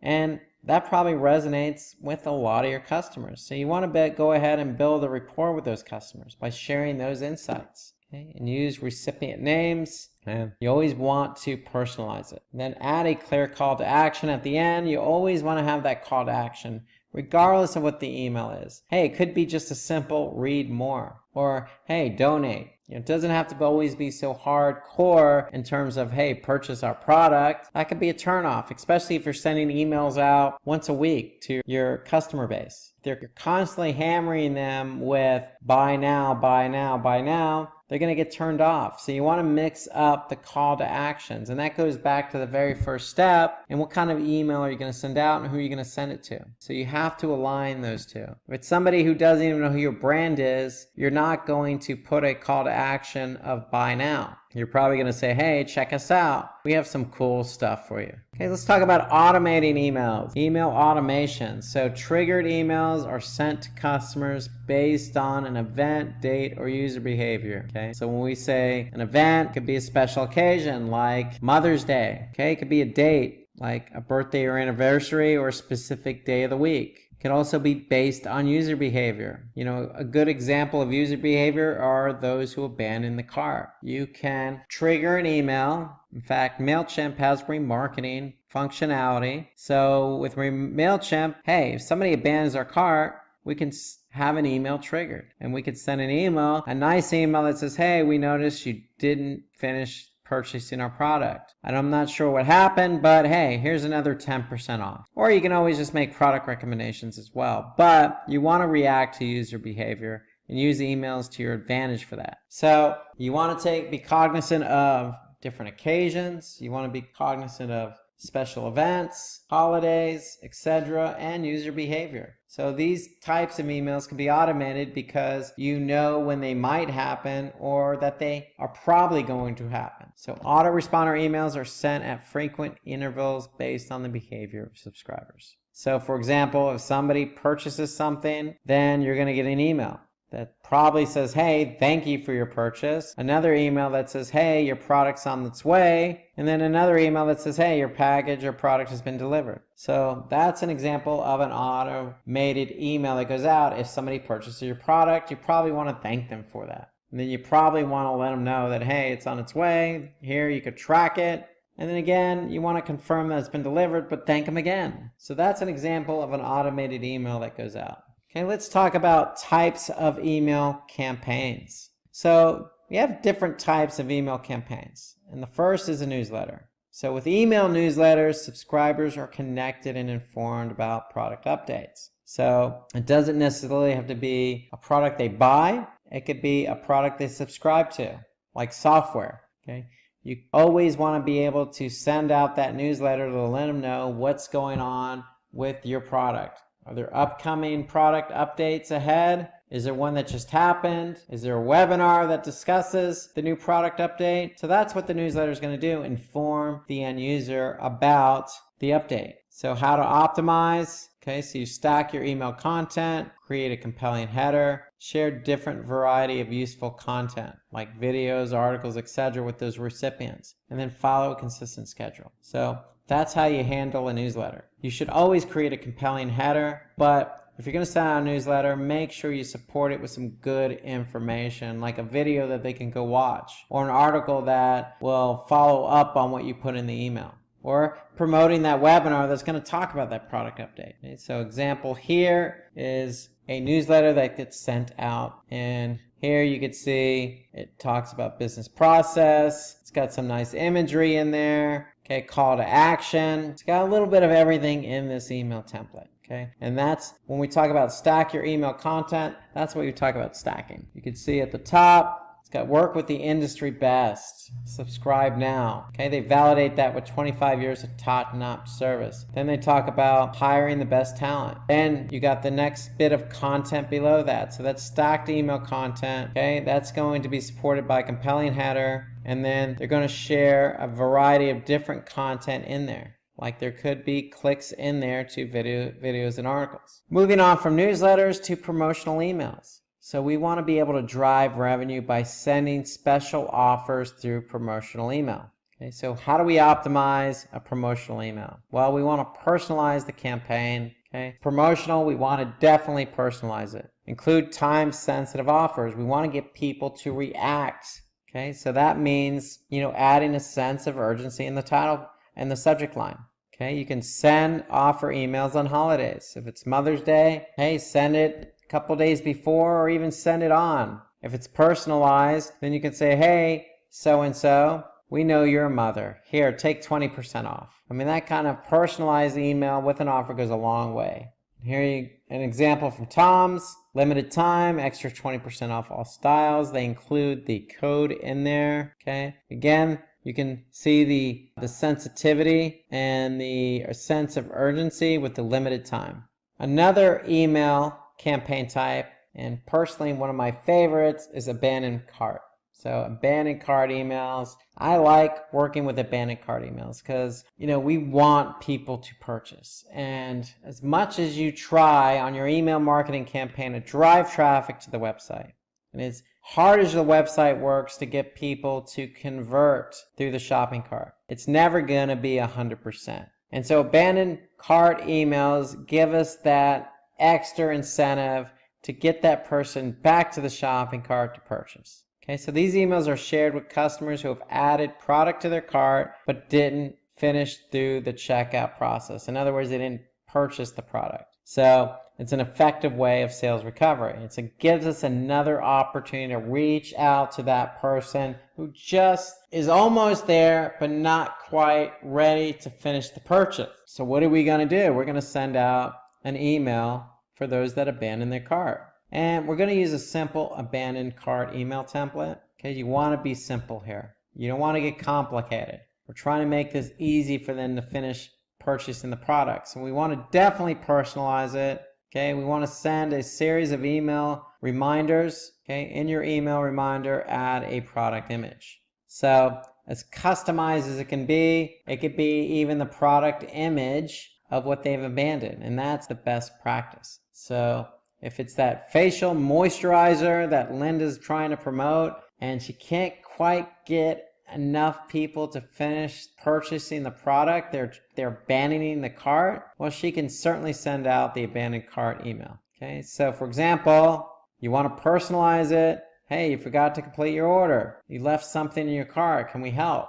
And that probably resonates with a lot of your customers. So you want to go ahead and build a rapport with those customers by sharing those insights. Okay? And use recipient names. And you always want to personalize it. And then add a clear call to action at the end. You always want to have that call to action, regardless of what the email is. Hey, it could be just a simple read more, or hey, donate. It doesn't have to always be so hardcore in terms of, hey, purchase our product. That could be a turnoff, especially if you're sending emails out once a week to your customer base. If you're constantly hammering them with buy now, buy now, buy now, they're going to get turned off. So you want to mix up the call to actions. And that goes back to the very first step. And what kind of email are you going to send out and who are you going to send it to? So you have to align those two. If it's somebody who doesn't even know who your brand is, you're not going to put a call to action of buy now. You're probably going to say, hey, check us out. We have some cool stuff for you. Okay, let's talk about automating emails. Email automation. So triggered emails are sent to customers based on an event, date, or user behavior. Okay, so when we say an event, it could be a special occasion like Mother's Day. Okay, it could be a date like a birthday or anniversary or a specific day of the week. It can also be based on user behavior. A good example of user behavior are those who abandon the cart. You can trigger an email. In fact, MailChimp has remarketing functionality. So with MailChimp, hey, if somebody abandons our cart, we can have an email triggered. And we could send an email, a nice email that says, hey, we noticed you didn't finish purchasing our product. And I'm not sure what happened, but hey, here's another 10% off. Or you can always just make product recommendations as well. But you want to react to user behavior and use emails to your advantage for that. So you want to be cognizant of different occasions. You want to be cognizant of special events, holidays, etc., and user behavior. So these types of emails can be automated because you know when they might happen or that they are probably going to happen. So autoresponder emails are sent at frequent intervals based on the behavior of subscribers. So for example, if somebody purchases something, then you're going to get an email that probably says, hey, thank you for your purchase. Another email that says, hey, your product's on its way. And then another email that says, hey, your package or product has been delivered. So that's an example of an automated email that goes out. If somebody purchases your product, you probably want to thank them for that. And then you probably want to let them know that, hey, it's on its way. Here, you could track it. And then again, you want to confirm that it's been delivered, but thank them again. So that's an example of an automated email that goes out. Okay, let's talk about types of email campaigns. So we have different types of email campaigns. And the first is a newsletter. So with email newsletters, subscribers are connected and informed about product updates. So it doesn't necessarily have to be a product they buy. It could be a product they subscribe to, like software. Okay, you always want to be able to send out that newsletter to let them know what's going on with your product. Are there upcoming product updates ahead? Is there one that just happened? Is there a webinar that discusses the new product update? So that's what the newsletter is going to do, inform the end user about the update. So how to optimize. Okay, so you stack your email content, create a compelling header, share different variety of useful content like videos, articles, etc. with those recipients, and then follow a consistent schedule. So that's how you handle a newsletter. You should always create a compelling header, but if you're going to send out a newsletter, make sure you support it with some good information, like a video that they can go watch, or an article that will follow up on what you put in the email, or promoting that webinar that's going to talk about that product update. Okay, so example here is a newsletter that gets sent out, and here you can see it talks about business process. It's got some nice imagery in there. Okay, call to action. It's got a little bit of everything in this email template. Okay, and that's when we talk about stack your email content, that's what you talk about stacking. You can see at the top, it's got work with the industry best. Subscribe now. Okay, they validate that with 25 years of top-notch service. Then they talk about hiring the best talent. Then you got the next bit of content below that. So that's stacked email content. Okay, that's going to be supported by a compelling header. And then they're going to share a variety of different content in there. Like there could be clicks in there to videos and articles. Moving on from newsletters to promotional emails. So we want to be able to drive revenue by sending special offers through promotional email. Okay, so how do we optimize a promotional email? Well, we want to personalize the campaign. Okay, promotional, we want to definitely personalize it. Include time-sensitive offers. We want to get people to react. Okay, so that means, adding a sense of urgency in the title and the subject line. Okay, you can send offer emails on holidays. If it's Mother's Day, hey, send it a couple days before or even send it on. If it's personalized, then you can say, hey, so-and-so, we know you're a mother. Here, take 20% off. I mean, that kind of personalized email with an offer goes a long way. Here an example from Tom's. Limited time, extra 20% off all styles. They include the code in there. Okay, again, you can see the sensitivity and the sense of urgency with the limited time. Another email campaign type, and personally one of my favorites, is abandoned cart. So abandoned cart emails. I like working with abandoned cart emails because, we want people to purchase. And as much as you try on your email marketing campaign to drive traffic to the website, and as hard as the website works to get people to convert through the shopping cart, it's never going to be 100%. And so abandoned cart emails give us that extra incentive to get that person back to the shopping cart to purchase. Okay, so these emails are shared with customers who have added product to their cart but didn't finish through the checkout process. In other words, they didn't purchase the product. So it's an effective way of sales recovery. It gives us another opportunity to reach out to that person who just is almost there but not quite ready to finish the purchase. So what are we going to do? We're going to send out an email for those that abandon their cart. And we're going to use a simple abandoned cart email template. Okay, you want to be simple here. You don't want to get complicated. We're trying to make this easy for them to finish purchasing the product. So we want to definitely personalize it. Okay, we want to send a series of email reminders. Okay, in your email reminder, add a product image. So as customized as it can be, it could be even the product image of what they've abandoned, and that's the best practice. So if it's that facial moisturizer that Linda's trying to promote and she can't quite get enough people to finish purchasing the product, they're abandoning the cart, well, she can certainly send out the abandoned cart email. Okay, so for example, you want to personalize it. Hey, you forgot to complete your order. You left something in your cart. Can we help?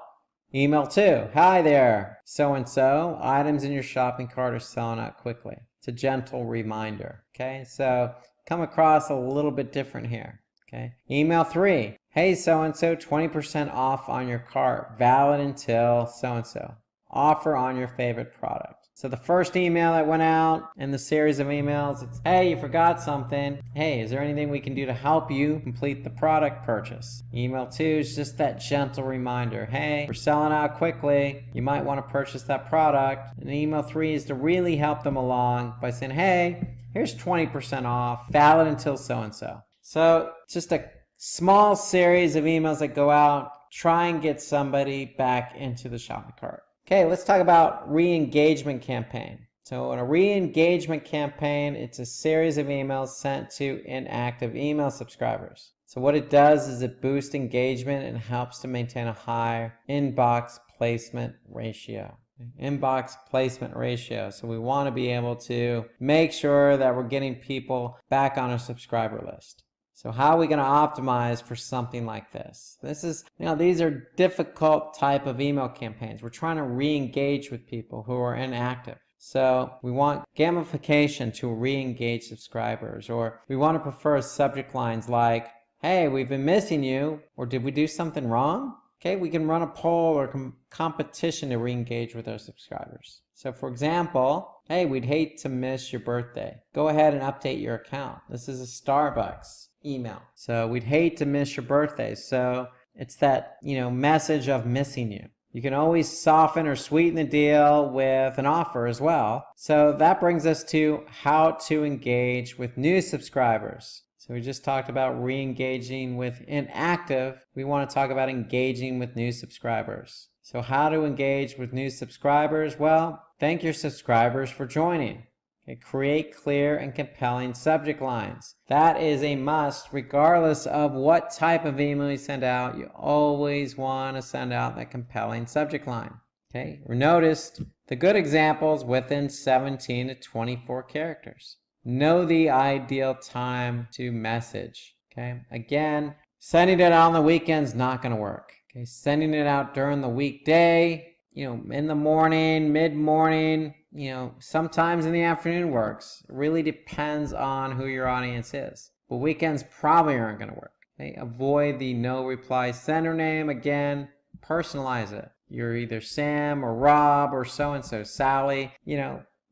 Email 2. Hi there, so-and-so. Items in your shopping cart are selling out quickly. It's a gentle reminder. Okay, so come across a little bit different here. Okay, email 3. Hey, so-and-so, 20% off on your cart. Valid until so-and-so. Offer on your favorite product. So the first email that went out in the series of emails, it's, hey, you forgot something. Hey, is there anything we can do to help you complete the product purchase? Email 2 is just that gentle reminder. Hey, we're selling out quickly. You might want to purchase that product. And email 3 is to really help them along by saying, hey, here's 20% off, valid until so-and-so. So just a small series of emails that go out, try and get somebody back into the shopping cart. Okay, let's talk about re-engagement campaign. So in a re-engagement campaign, it's a series of emails sent to inactive email subscribers. So what it does is it boosts engagement and helps to maintain a high inbox placement ratio. Inbox placement ratio. So we want to be able to make sure that we're getting people back on our subscriber list. So how are we going to optimize for something like this? These are difficult type of email campaigns. We're trying to re-engage with people who are inactive. So we want gamification to re-engage subscribers, or we want to prefer subject lines like, hey, we've been missing you, or did we do something wrong? Okay, we can run a poll or competition to re-engage with our subscribers. So for example, hey, we'd hate to miss your birthday. Go ahead and update your account. This is a Starbucks email. So we'd hate to miss your birthday. So it's that, message of missing you. You can always soften or sweeten the deal with an offer as well. So that brings us to how to engage with new subscribers. So we just talked about re-engaging with inactive. We want to talk about engaging with new subscribers. So how to engage with new subscribers? Well, thank your subscribers for joining. Okay, create clear and compelling subject lines. That is a must regardless of what type of email you send out. You always want to send out that compelling subject line. Okay, notice the good examples within 17 to 24 characters. Know the ideal time to message. Okay, again, sending it out on the weekend's not going to work. Okay, sending it out during the weekday, in the morning, mid-morning, sometimes in the afternoon works. It really depends on who your audience is. But weekends probably aren't going to work. Okay, avoid the no reply sender name. Again, personalize it. You're either Sam or Rob or so-and-so, Sally.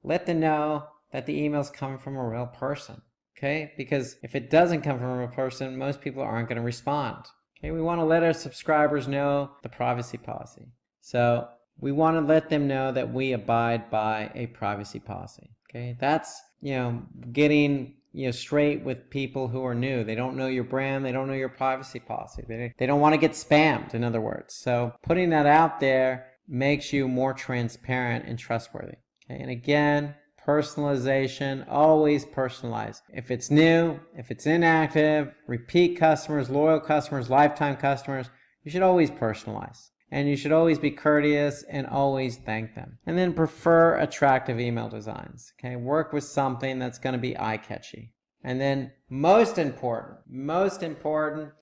Let them know that the email's coming from a real person, okay? Because if it doesn't come from a real person, most people aren't going to respond. Okay, we want to let our subscribers know the privacy policy. So we want to let them know that we abide by a privacy policy. Okay, that's getting straight with people who are new. They don't know your brand. They don't know your privacy policy. They don't want to get spammed, in other words. So putting that out there makes you more transparent and trustworthy. Okay, and again, personalization, always personalize. If it's new, if it's inactive, repeat customers, loyal customers, lifetime customers, you should always personalize. And you should always be courteous and always thank them. And then prefer attractive email designs. Okay, work with something that's going to be eye-catchy. And then most important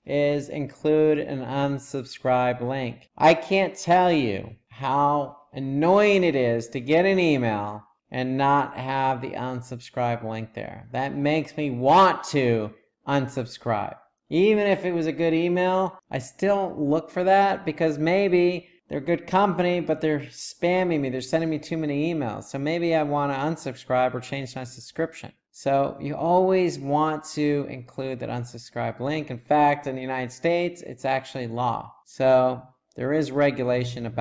is include an unsubscribe link. I can't tell you how annoying it is to get an email and not have the unsubscribe link there. That makes me want to unsubscribe. Even if it was a good email, I still look for that because maybe they're a good company, but they're spamming me. They're sending me too many emails. So maybe I want to unsubscribe or change my subscription. So you always want to include that unsubscribe link. In fact, in the United States, it's actually law. So there is regulation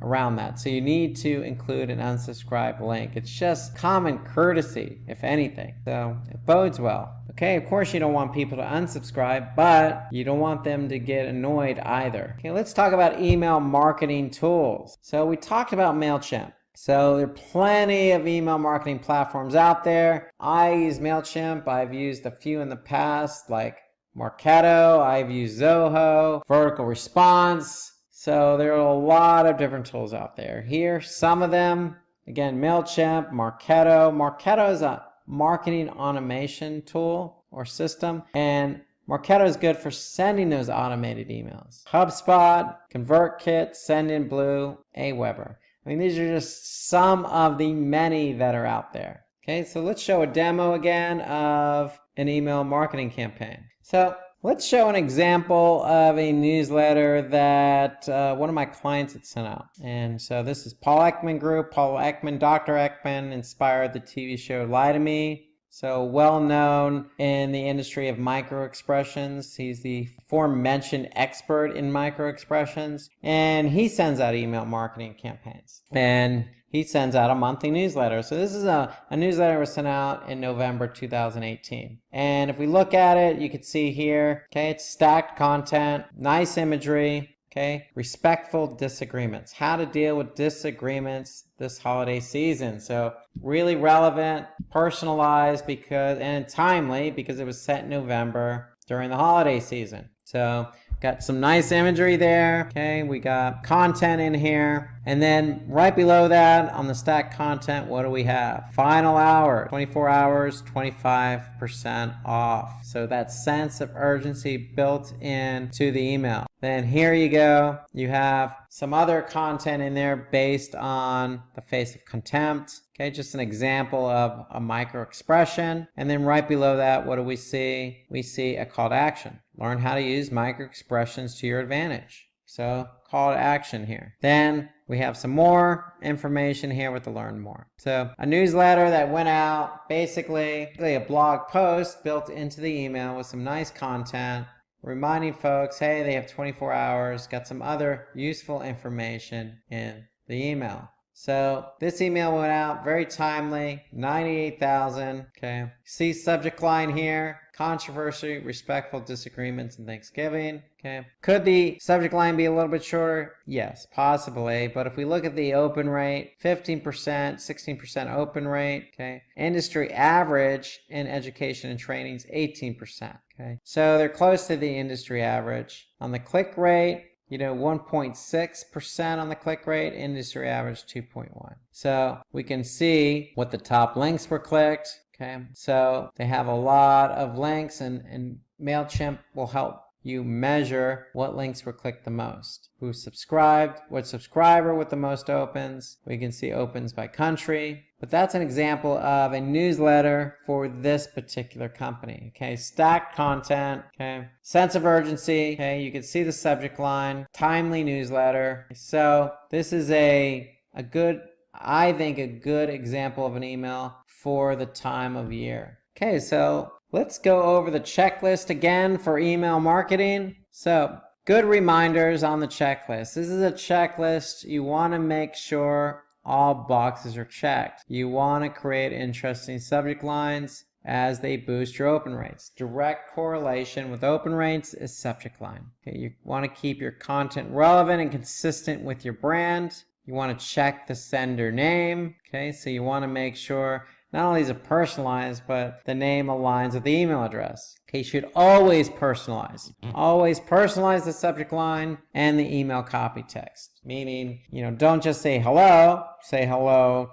around that. So you need to include an unsubscribe link. It's just common courtesy, if anything. So it bodes well. Okay, of course you don't want people to unsubscribe, but you don't want them to get annoyed either. Okay, let's talk about email marketing tools. So we talked about MailChimp. So there are plenty of email marketing platforms out there. I use MailChimp. I've used a few in the past, like Marketo. I've used Zoho, Vertical Response. So there are a lot of different tools out there. Here, some of them, again, MailChimp, Marketo. Marketo is a marketing automation tool or system, and Marketo is good for sending those automated emails. HubSpot, ConvertKit, Sendinblue, Aweber. I mean, these are just some of the many that are out there. Okay, so let's show a demo again of an email marketing campaign. So let's show an example of a newsletter that one of my clients had sent out. And so this is Paul Ekman Group. Paul Ekman, Dr. Ekman inspired the TV show Lie to Me. So well known in the industry of microexpressions. He's the aforementioned expert in microexpressions. And he sends out email marketing campaigns. And he sends out a monthly newsletter. So this is a newsletter that was sent out in November 2018. And if we look at it, you can see here, okay, it's stacked content, nice imagery, okay, respectful disagreements, how to deal with disagreements this holiday season. So really relevant, personalized, and timely because it was set in November during the holiday season. So got some nice imagery there. Okay, we got content in here. And then right below that on the stacked content, what do we have? Final hour, 24 hours, 25% off. So that sense of urgency built into the email. Then here you go. You have some other content in there based on the face of contempt. Okay, just an example of a micro expression. And then right below that, what do we see? We see a call to action. Learn how to use micro expressions to your advantage. So call to action here. Then we have some more information here with the learn more. So a newsletter that went out, basically a blog post built into the email with some nice content, reminding folks, hey, they have 24 hours, got some other useful information in the email. So this email went out, very timely, 98,000, okay. See subject line here, controversy, respectful disagreements, and Thanksgiving, okay. Could the subject line be a little bit shorter? Yes, possibly, but if we look at the open rate, 15%, 16% open rate, okay. Industry average in education and training is 18%, okay. So they're close to the industry average. On the click rate, 1.6% on the click rate, industry average 2.1. So we can see what the top links were clicked. Okay, so they have a lot of links, and MailChimp will help you measure what links were clicked the most. Who subscribed, what subscriber with the most opens. We can see opens by country. But that's an example of a newsletter for this particular company. Okay, stacked content, okay, sense of urgency, okay, you can see the subject line, timely newsletter. So this is I think a good example of an email for the time of year. Okay, so let's go over the checklist again for email marketing. So good reminders on the checklist. This is a checklist. You want to make sure all boxes are checked. You want to create interesting subject lines as they boost your open rates. Direct correlation with open rates is subject line. Okay, you want to keep your content relevant and consistent with your brand. You want to check the sender name. Okay, so you want to make sure not only is it personalized, but the name aligns with the email address. Okay, you should always personalize. Always personalize the subject line and the email copy text. Meaning, don't just say hello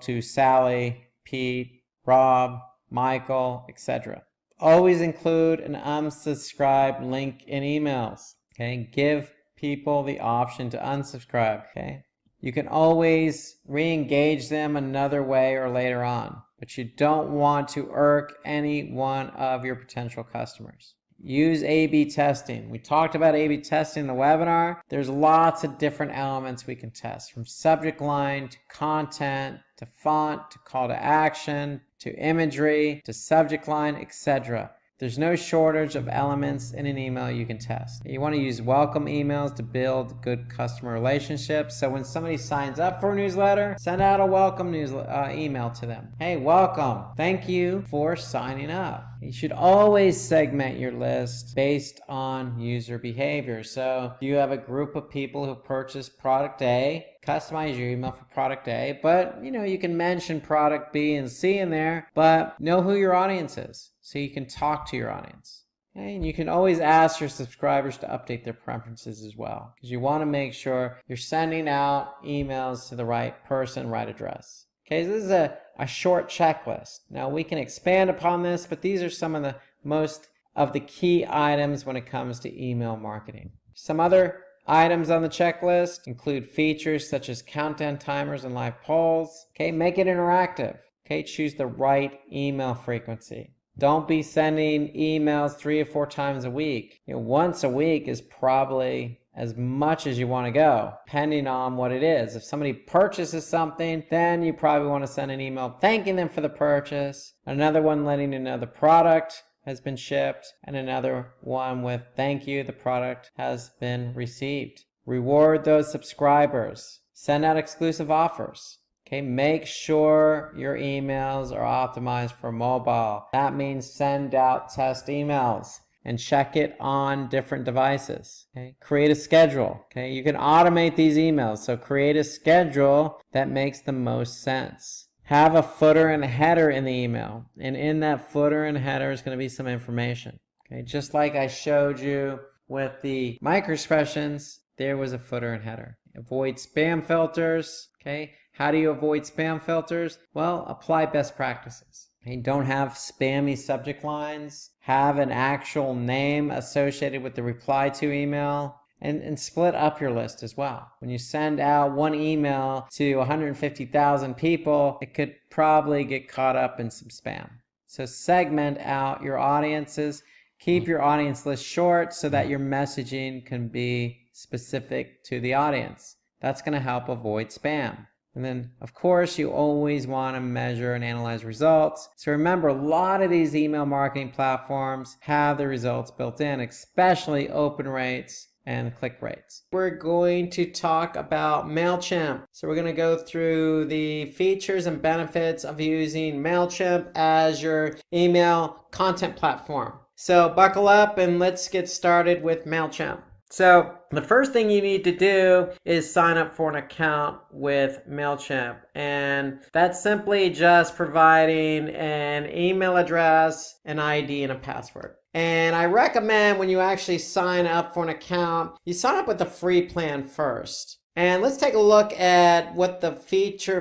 to Sally, Pete, Rob, Michael, etc. Always include an unsubscribe link in emails. Okay, give people the option to unsubscribe. Okay, you can always re-engage them another way or later on, but you don't want to irk any one of your potential customers. Use A/B testing. We talked about A/B testing in the webinar. There's lots of different elements we can test, from subject line to content to font to call to action to imagery to subject line, etc. There's no shortage of elements in an email you can test. You want to use welcome emails to build good customer relationships. So when somebody signs up for a newsletter, send out a welcome email to them. Hey, welcome. Thank you for signing up. You should always segment your list based on user behavior. So you have a group of people who purchase product A, customize your email for product A, but you can mention product B and C in there, but know who your audience is so you can talk to your audience. Okay? And you can always ask your subscribers to update their preferences as well, because you want to make sure you're sending out emails to the right person, right address. Okay, so this is a short checklist. Now we can expand upon this, but these are some of the most of the key items when it comes to email marketing. Some other items on the checklist include features such as countdown timers and live polls. Okay, make it interactive. Okay, choose the right email frequency. Don't be sending emails 3 or 4 times a week. Once a week is probably as much as you want to go, depending on what it is. If somebody purchases something, then you probably want to send an email thanking them for the purchase, another one letting you know the product has been shipped, and another one with thank you, the product has been received. Reward those subscribers. Send out exclusive offers. Okay, make sure your emails are optimized for mobile. That means send out test emails and check it on different devices. Okay, create a schedule. Okay, you can automate these emails, so create a schedule that makes the most sense. Have a footer and a header in the email, and in that footer and header is going to be some information. Okay, just like I showed you with the microexpressions, there was a footer and header. Avoid spam filters. Okay, how do you avoid spam filters? Well, apply best practices. Okay, don't have spammy subject lines. Have an actual name associated with the reply to email. And split up your list as well. When you send out one email to 150,000 people, it could probably get caught up in some spam. So segment out your audiences. Keep your audience list short so that your messaging can be specific to the audience. That's going to help avoid spam. And then, of course, you always want to measure and analyze results. So remember, a lot of these email marketing platforms have the results built in, especially open rates and click rates. We're going to talk about MailChimp. So we're going to go through the features and benefits of using MailChimp as your email content platform. So buckle up and let's get started with MailChimp. So the first thing you need to do is sign up for an account with MailChimp. And that's simply just providing an email address, an ID, and a password. And I recommend when you actually sign up for an account, you sign up with the free plan first. And let's take a look at what the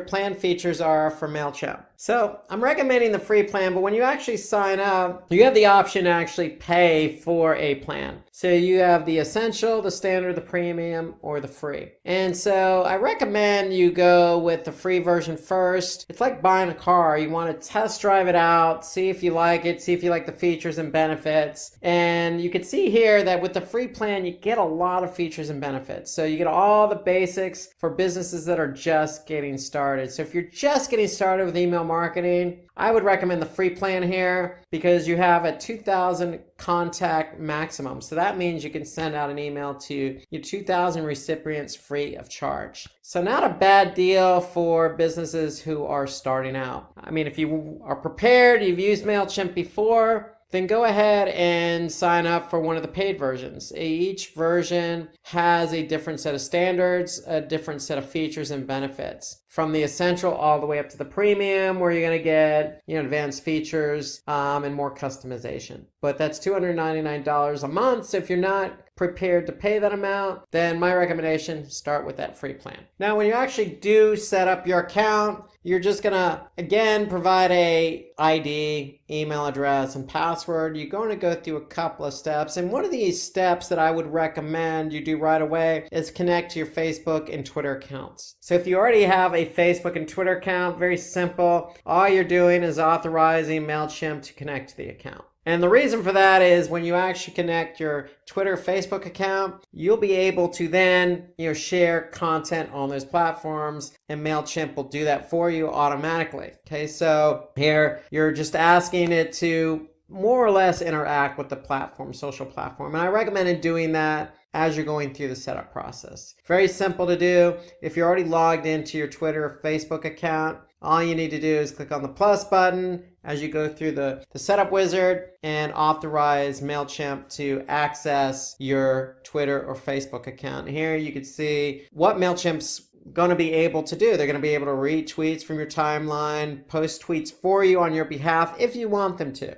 plan features are for MailChimp. So I'm recommending the free plan, but when you actually sign up, you have the option to actually pay for a plan. So you have the essential, the standard, the premium, or the free. And so I recommend you go with the free version first. It's like buying a car. You want to test drive it out, see if you like it, see if you like the features and benefits. And you can see here that with the free plan, you get a lot of features and benefits. So you get all the basics for businesses that are just getting started. So if you're just getting started with email marketing, I would recommend the free plan here because you have a 2,000 contact maximum. So that means you can send out an email to your 2,000 recipients free of charge. So not a bad deal for businesses who are starting out. I mean, if you are prepared, you've used MailChimp before, then go ahead and sign up for one of the paid versions. Each version has a different set of standards, a different set of features and benefits. From the essential all the way up to the premium, where you're going to get advanced features and more customization. But that's $299 a month. So if you're not prepared to pay that amount, then my recommendation, start with that free plan. Now, when you actually do set up your account, you're just going to, again, provide a ID, email address, and password. You're going to go through a couple of steps. And one of these steps that I would recommend you do right away is connect to your Facebook and Twitter accounts. So if you already have a Facebook and Twitter account, very simple. All you're doing is authorizing MailChimp to connect to the account. And the reason for that is when you actually connect your Twitter, Facebook account, you'll be able to then, share content on those platforms, and MailChimp will do that for you automatically. Okay, so here you're just asking it to more or less interact with the platform, social platform. And I recommend doing that as you're going through the setup process. Very simple to do. If you're already logged into your Twitter or Facebook account, all you need to do is click on the plus button as you go through the setup wizard and authorize MailChimp to access your Twitter or Facebook account. Here you can see what MailChimp's going to be able to do. They're going to be able to read tweets from your timeline, post tweets for you on your behalf if you want them to.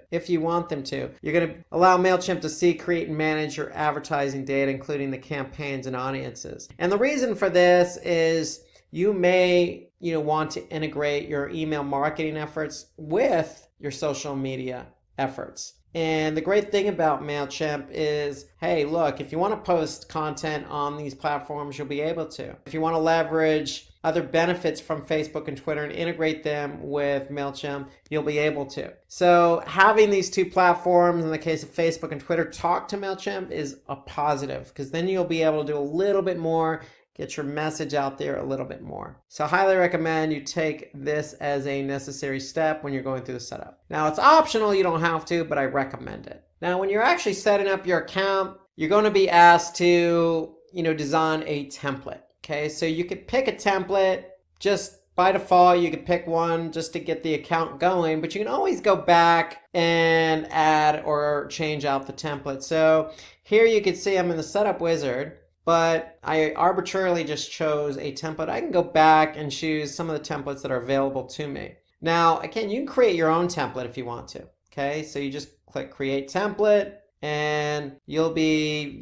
You're going to allow MailChimp to see, create, and manage your advertising data, including the campaigns and audiences. And the reason for this is you may want to integrate your email marketing efforts with your social media efforts. And the great thing about MailChimp is, hey, look, if you want to post content on these platforms, you'll be able to. If you want to leverage other benefits from Facebook and Twitter and integrate them with MailChimp, you'll be able to. So having these two platforms, in the case of Facebook and Twitter, talk to MailChimp is a positive, because then you'll be able to do a little bit more, get your message out there a little bit more. So I highly recommend you take this as a necessary step when you're going through the setup. Now it's optional, you don't have to, but I recommend it. Now when you're actually setting up your account, you're going to be asked to, design a template. Okay, so you could pick a template. Just by default, you could pick one just to get the account going, but you can always go back and add or change out the template. So here you can see I'm in the setup wizard, but I arbitrarily just chose a template. I can go back and choose some of the templates that are available to me. Now, again, you can create your own template if you want to. Okay, so you just click Create Template, and you'll be,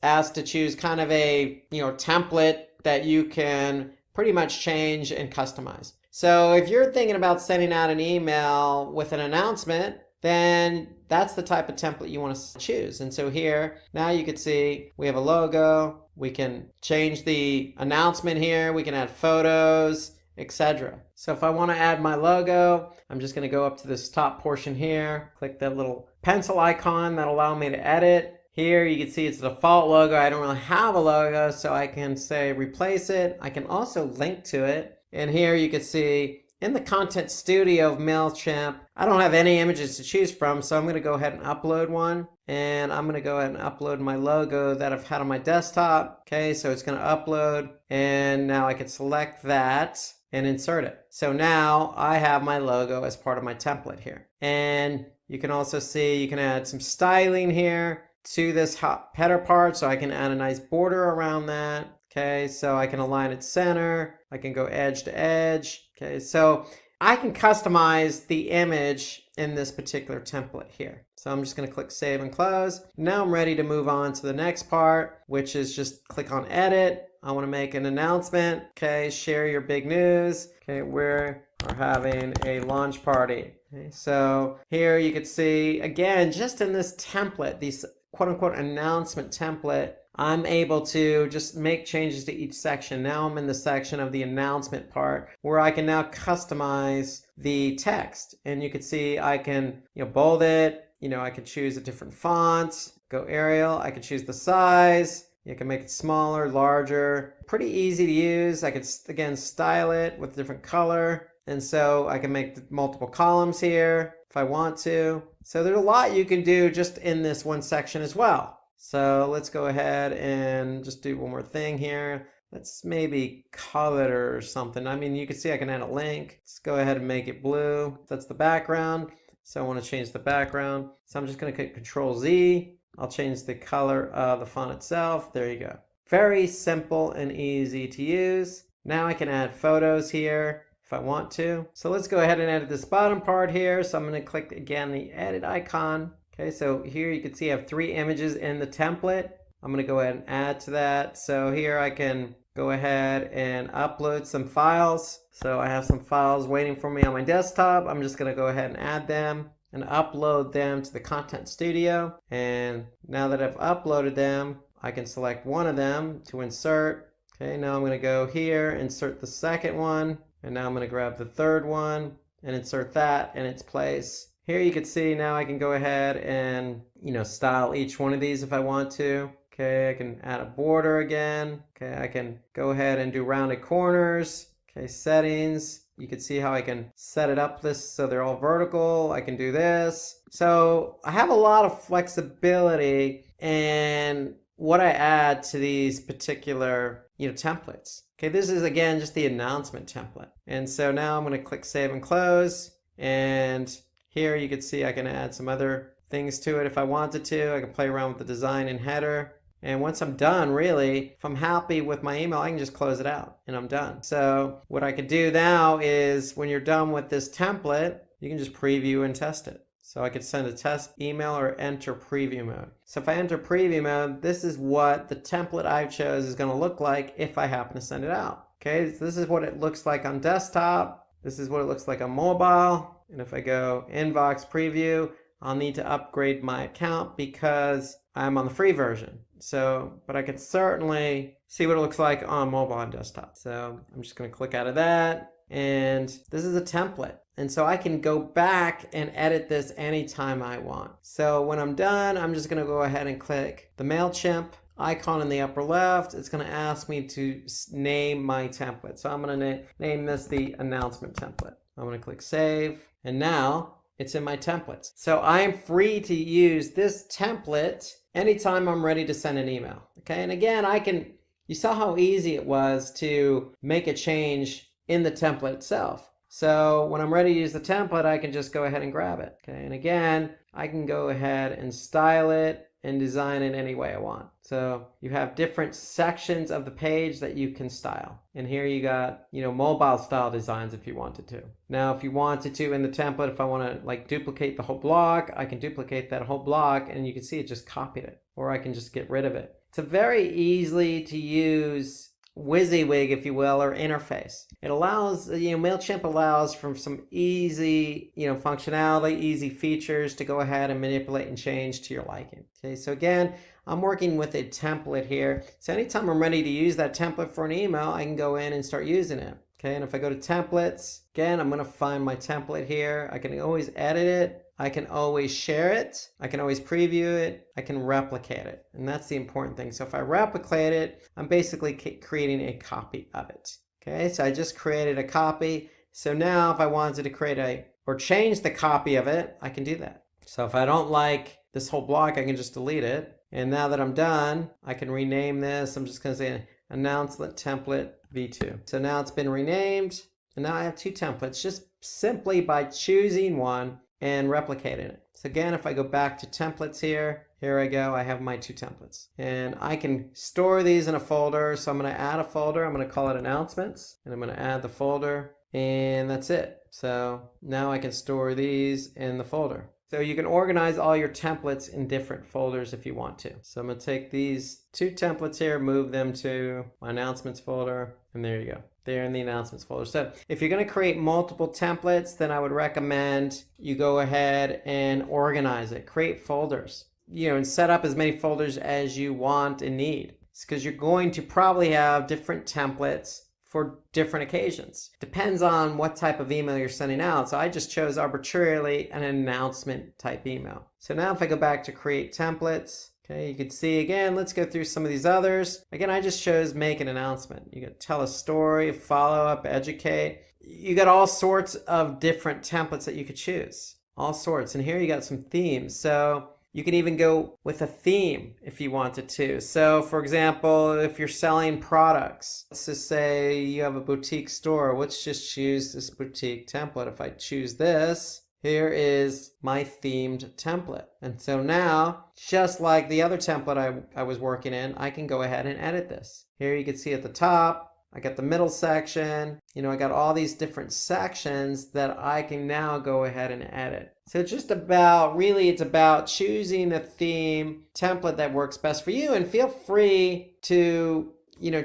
asked to choose kind of a, template that you can pretty much change and customize. So if you're thinking about sending out an email with an announcement, then that's the type of template you want to choose. And so here, now you can see we have a logo, we can change the announcement here, we can add photos, etc. So if I want to add my logo, I'm just going to go up to this top portion here, click that little pencil icon that'll allow me to edit. Here you can see it's a default logo. I don't really have a logo, so I can say replace it. I can also link to it. And here you can see in the Content Studio of MailChimp, I don't have any images to choose from, so I'm going to go ahead and upload one. And I'm going to go ahead and upload my logo that I've had on my desktop. Okay, so it's going to upload, and now I can select that and insert it. So now I have my logo as part of my template here. And you can also see you can add some styling here to this header part, so I can add a nice border around that. Okay, so I can align it center, I can go edge to edge. Okay, so I can customize the image in this particular template here. So I'm just going to click Save and Close. Now I'm ready to move on to the next part, which is just click on Edit. I want to make an announcement. Okay, share your big news. Okay, we are having a launch party. Okay, so here you can see, again, just in this template, these quote-unquote announcement template, I'm able to just make changes to each section. Now I'm in the section of the announcement part where I can now customize the text. And you can see I can bold it, I can choose a different font, go Arial, I can choose the size, you can make it smaller, larger, pretty easy to use. I could again style it with a different color. And so I can make multiple columns here if I want to. So there's a lot you can do just in this one section as well. So let's go ahead and just do one more thing here. Let's maybe color it or something. I mean, you can see I can add a link. Let's go ahead and make it blue. That's the background. So I want to change the background. So I'm just going to click Control Z. I'll change the color of the font itself. There you go. Very simple and easy to use. Now I can add photos here if I want to. So let's go ahead and edit this bottom part here. So I'm going to click again the edit icon. Okay, so here you can see I have 3 images in the template. I'm going to go ahead and add to that. So here I can go ahead and upload some files. So I have some files waiting for me on my desktop. I'm just going to go ahead and add them and upload them to the Content Studio. And now that I've uploaded them, I can select one of them to insert. Okay, now I'm going to go here, insert the second one. And now I'm going to grab the third one and insert that in its place. Here you can see now I can go ahead and, style each one of these if I want to. Okay, I can add a border again. Okay, I can go ahead and do rounded corners. Okay, settings. You can see how I can set it up so they're all vertical. I can do this. So I have a lot of flexibility in what I add to these particular, templates. Okay, this is again just the announcement template. And so now I'm going to click Save and Close. And here you can see I can add some other things to it if I wanted to. I can play around with the design and header. And once I'm done, really, if I'm happy with my email, I can just close it out and I'm done. So what I could do now is when you're done with this template, you can just preview and test it. So I could send a test email or enter preview mode. So if I enter preview mode, this is what the template I've chose is going to look like if I happen to send it out. Okay, so this is what it looks like on desktop. This is what it looks like on mobile. And if I go inbox preview, I'll need to upgrade my account because I'm on the free version. So, but I can certainly see what it looks like on mobile and desktop. So I'm just going to click out of that. And this is a template. And so I can go back and edit this anytime I want. So when I'm done, I'm just going to go ahead and click the MailChimp icon in the upper left. It's going to ask me to name my template. So I'm going to name this the announcement template. I'm going to click save. And now it's in my templates. So I'm free to use this template anytime I'm ready to send an email. Okay. And again, you saw how easy it was to make a change in the template itself. So when I'm ready to use the template, I can just go ahead and grab it. Okay. And again, I can go ahead and style it and design it any way I want. So you have different sections of the page that you can style. And here you got, mobile style designs if you wanted to. Now, if you wanted to in the template, if I want to duplicate the whole block, I can duplicate that whole block and you can see it just copied it, or I can just get rid of it. It's a very easily to use WYSIWYG, if you will, or interface. It allows, MailChimp allows from some easy, functionality, easy features to go ahead and manipulate and change to your liking. Okay, so again, I'm working with a template here. So anytime I'm ready to use that template for an email, I can go in and start using it. Okay, and if I go to templates, again, I'm going to find my template here. I can always edit it. I can always share it. I can always preview it. I can replicate it. And that's the important thing. So if I replicate it, I'm basically creating a copy of it. Okay, so I just created a copy. So now if I wanted to create or change the copy of it, I can do that. So if I don't like this whole block, I can just delete it. And now that I'm done, I can rename this. I'm just going to say announcement template v2. So now it's been renamed. And now I have two templates just simply by choosing one and replicating it. So again, if I go back to templates here I go, I have my two templates. And I can store these in a folder. So I'm going to add a folder. I'm going to call it announcements. And I'm going to add the folder. And that's it. So now I can store these in the folder. So you can organize all your templates in different folders if you want to. So I'm going to take these two templates here, move them to my announcements folder, and there you go. They're in the announcements folder. So if you're going to create multiple templates, then I would recommend you go ahead and organize it. Create folders, and set up as many folders as you want and need. It's because you're going to probably have different templates for different occasions. Depends on what type of email you're sending out. So I just chose arbitrarily an announcement type email. So now if I go back to create templates, okay, you can see again, let's go through some of these others. Again, I just chose make an announcement. You can tell a story, follow up, educate. You got all sorts of different templates that you could choose. All sorts. And here you got some themes. So you can even go with a theme if you wanted to. So for example, if you're selling products, let's just say you have a boutique store. Let's just choose this boutique template. If I choose this, here is my themed template. And so now, just like the other template I was working in, I can go ahead and edit this. Here you can see at the top, I got the middle section, I got all these different sections that I can now go ahead and edit. So it's just it's about choosing the theme template that works best for you, and feel free to,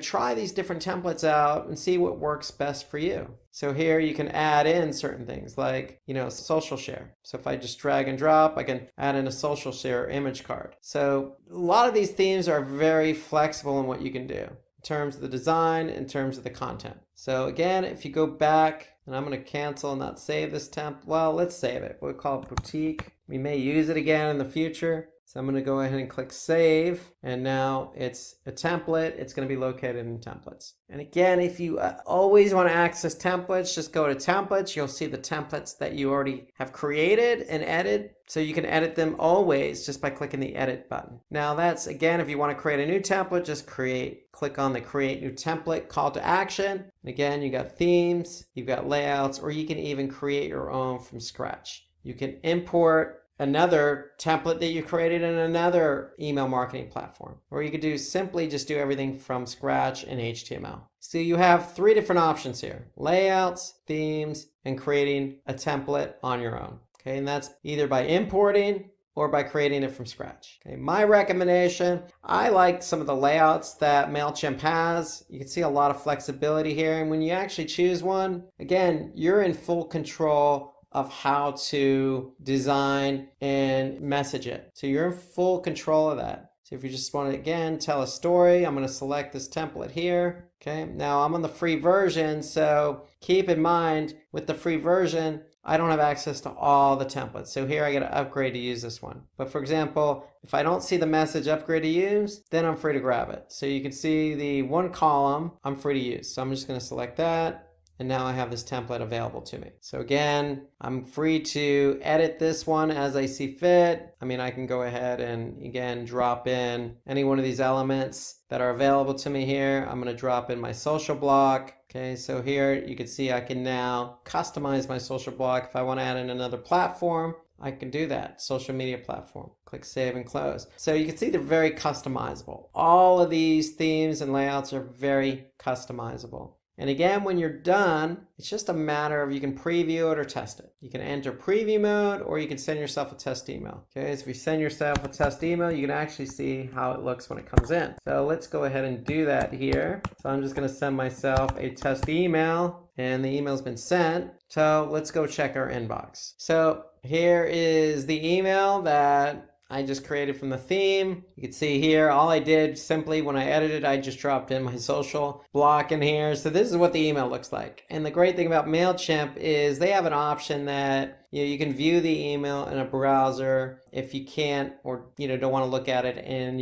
try these different templates out and see what works best for you. So here you can add in certain things like, social share. So if I just drag and drop, I can add in a social share image card. So a lot of these themes are very flexible in what you can do. Terms of the design, in terms of the content. So again, if you go back, and I'm going to cancel and not save this temp. Well, let's save it. We'll call it boutique. We may use it again in the future. So I'm going to go ahead and click save. And now it's a template. It's going to be located in templates. And again, if you always want to access templates, just go to templates. You'll see the templates that you already have created and edited. So you can edit them always just by clicking the edit button. Now that's, again, if you want to create a new template, just click on the create new template call to action. And again, you got themes, you've got layouts, or you can even create your own from scratch. You can import another template that you created in another email marketing platform, or you could simply just do everything from scratch in HTML. So you have three different options here: layouts, themes, and creating a template on your own. Okay, and that's either by importing or by creating it from scratch. Okay, my recommendation, I like some of the layouts that MailChimp has. You can see a lot of flexibility here, and when you actually choose one, again, you're in full control of how to design and message it. So you're in full control of that. So if you just want to, again, tell a story, I'm going to select this template here. Okay, now I'm on the free version, so keep in mind with the free version, I don't have access to all the templates. So here I got to upgrade to use this one. But for example, if I don't see the message upgrade to use, then I'm free to grab it. So you can see the one column I'm free to use. So I'm just going to select that. And now I have this template available to me. So again, I'm free to edit this one as I see fit. I mean, I can go ahead and again, drop in any one of these elements that are available to me here. I'm going to drop in my social block. Okay, so here you can see I can now customize my social block. If I want to add in another platform, I can do that, social media platform. Click save and close. So you can see they're very customizable. All of these themes and layouts are very customizable. And again, when you're done, it's just a matter of you can preview it or test it. You can enter preview mode or you can send yourself a test email. Okay, so if you send yourself a test email, you can actually see how it looks when it comes in. So let's go ahead and do that here. So I'm just going to send myself a test email and the email's been sent. So let's go check our inbox. So here is the email that I just created from the theme. You can see here, all I did simply when I edited, I just dropped in my social block in here. So this is what the email looks like. And the great thing about MailChimp is they have an option that you can view the email in a browser if you can't or don't want to look at it in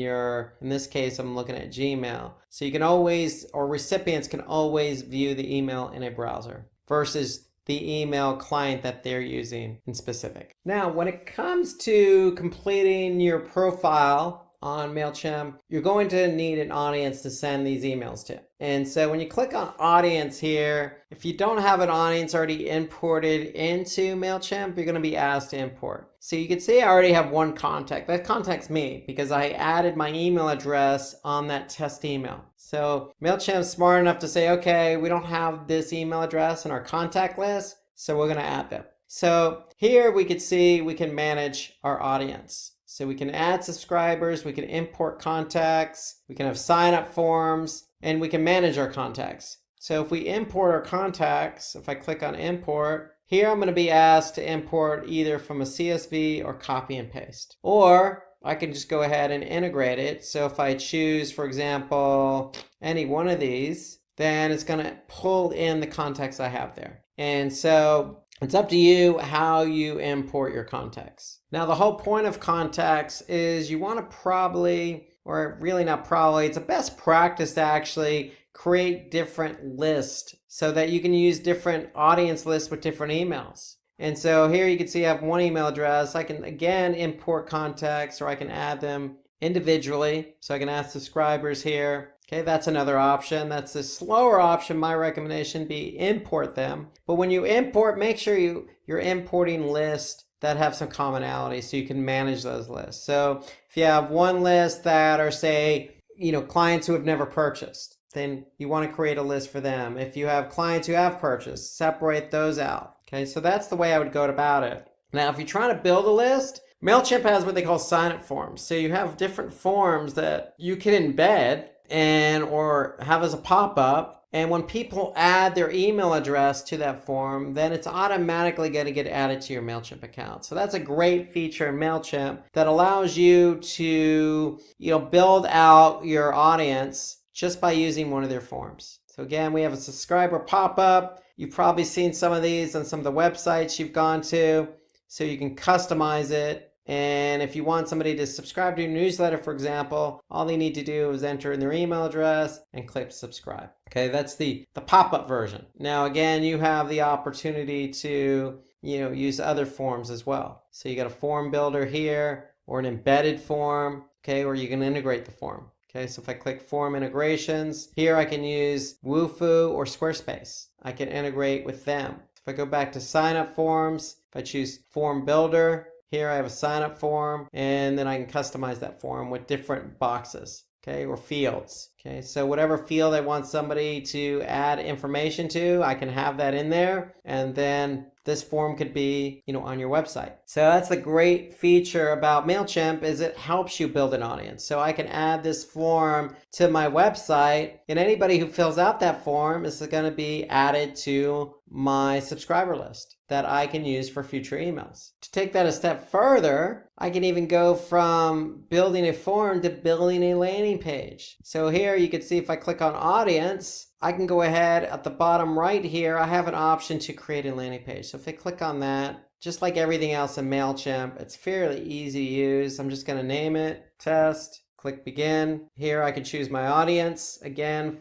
this case, I'm looking at Gmail. So you can always, or recipients can always view the email in a browser versus the email client that they're using in specific. Now, when it comes to completing your profile on MailChimp, you're going to need an audience to send these emails to. And so when you click on audience here, if you don't have an audience already imported into MailChimp, you're going to be asked to import. So you can see I already have one contact. That contact's me because I added my email address on that test email. So MailChimp's smart enough to say, okay, we don't have this email address in our contact list, so we're going to add them. So here we can see we can manage our audience. So we can add subscribers, we can import contacts, we can have sign-up forms, and we can manage our contacts. So if we import our contacts, if I click on import, here I'm going to be asked to import either from a CSV or copy and paste. Or I can just go ahead and integrate it. So if I choose, for example, any one of these, then it's going to pull in the contacts I have there. And so it's up to you how you import your contacts. Now, the whole point of contacts is you want to probably, or really not probably, it's a best practice to actually create different lists so that you can use different audience lists with different emails. And so here you can see I have one email address. I can again import contacts or I can add them individually. So I can add subscribers here. Okay, that's another option. That's the slower option. My recommendation be import them. But when you import, make sure you're importing lists that have some commonality so you can manage those lists. So if you have one list that are, say, clients who have never purchased, then you want to create a list for them. If you have clients who have purchased, separate those out. Okay, so that's the way I would go about it. Now, if you're trying to build a list, MailChimp has what they call sign-up forms. So you have different forms that you can embed or have as a pop-up. And when people add their email address to that form, then it's automatically going to get added to your MailChimp account. So that's a great feature in MailChimp that allows you to, build out your audience just by using one of their forms. So again, we have a subscriber pop-up. You've probably seen some of these on some of the websites you've gone to. So you can customize it. And if you want somebody to subscribe to your newsletter, for example, all they need to do is enter in their email address and click subscribe. Okay, that's the pop-up version. Now, again, you have the opportunity to, use other forms as well. So you got a form builder here or an embedded form, okay, or you can integrate the form. Okay, so if I click form integrations, here I can use Wufoo or Squarespace. I can integrate with them. If I go back to sign up forms, if I choose form builder, here I have a sign up form and then I can customize that form with different boxes, okay, or fields. Okay, so whatever field I want somebody to add information to, I can have that in there. And then this form could be, on your website. So that's the great feature about MailChimp is it helps you build an audience. So I can add this form to my website and anybody who fills out that form is going to be added to my subscriber list that I can use for future emails. To take that a step further, I can even go from building a form to building a landing page. So here you can see if I click on audience, I can go ahead at the bottom right here, I have an option to create a landing page. So if I click on that, just like everything else in MailChimp, it's fairly easy to use. I'm just going to name it test, click begin. Here I can choose my audience. Again,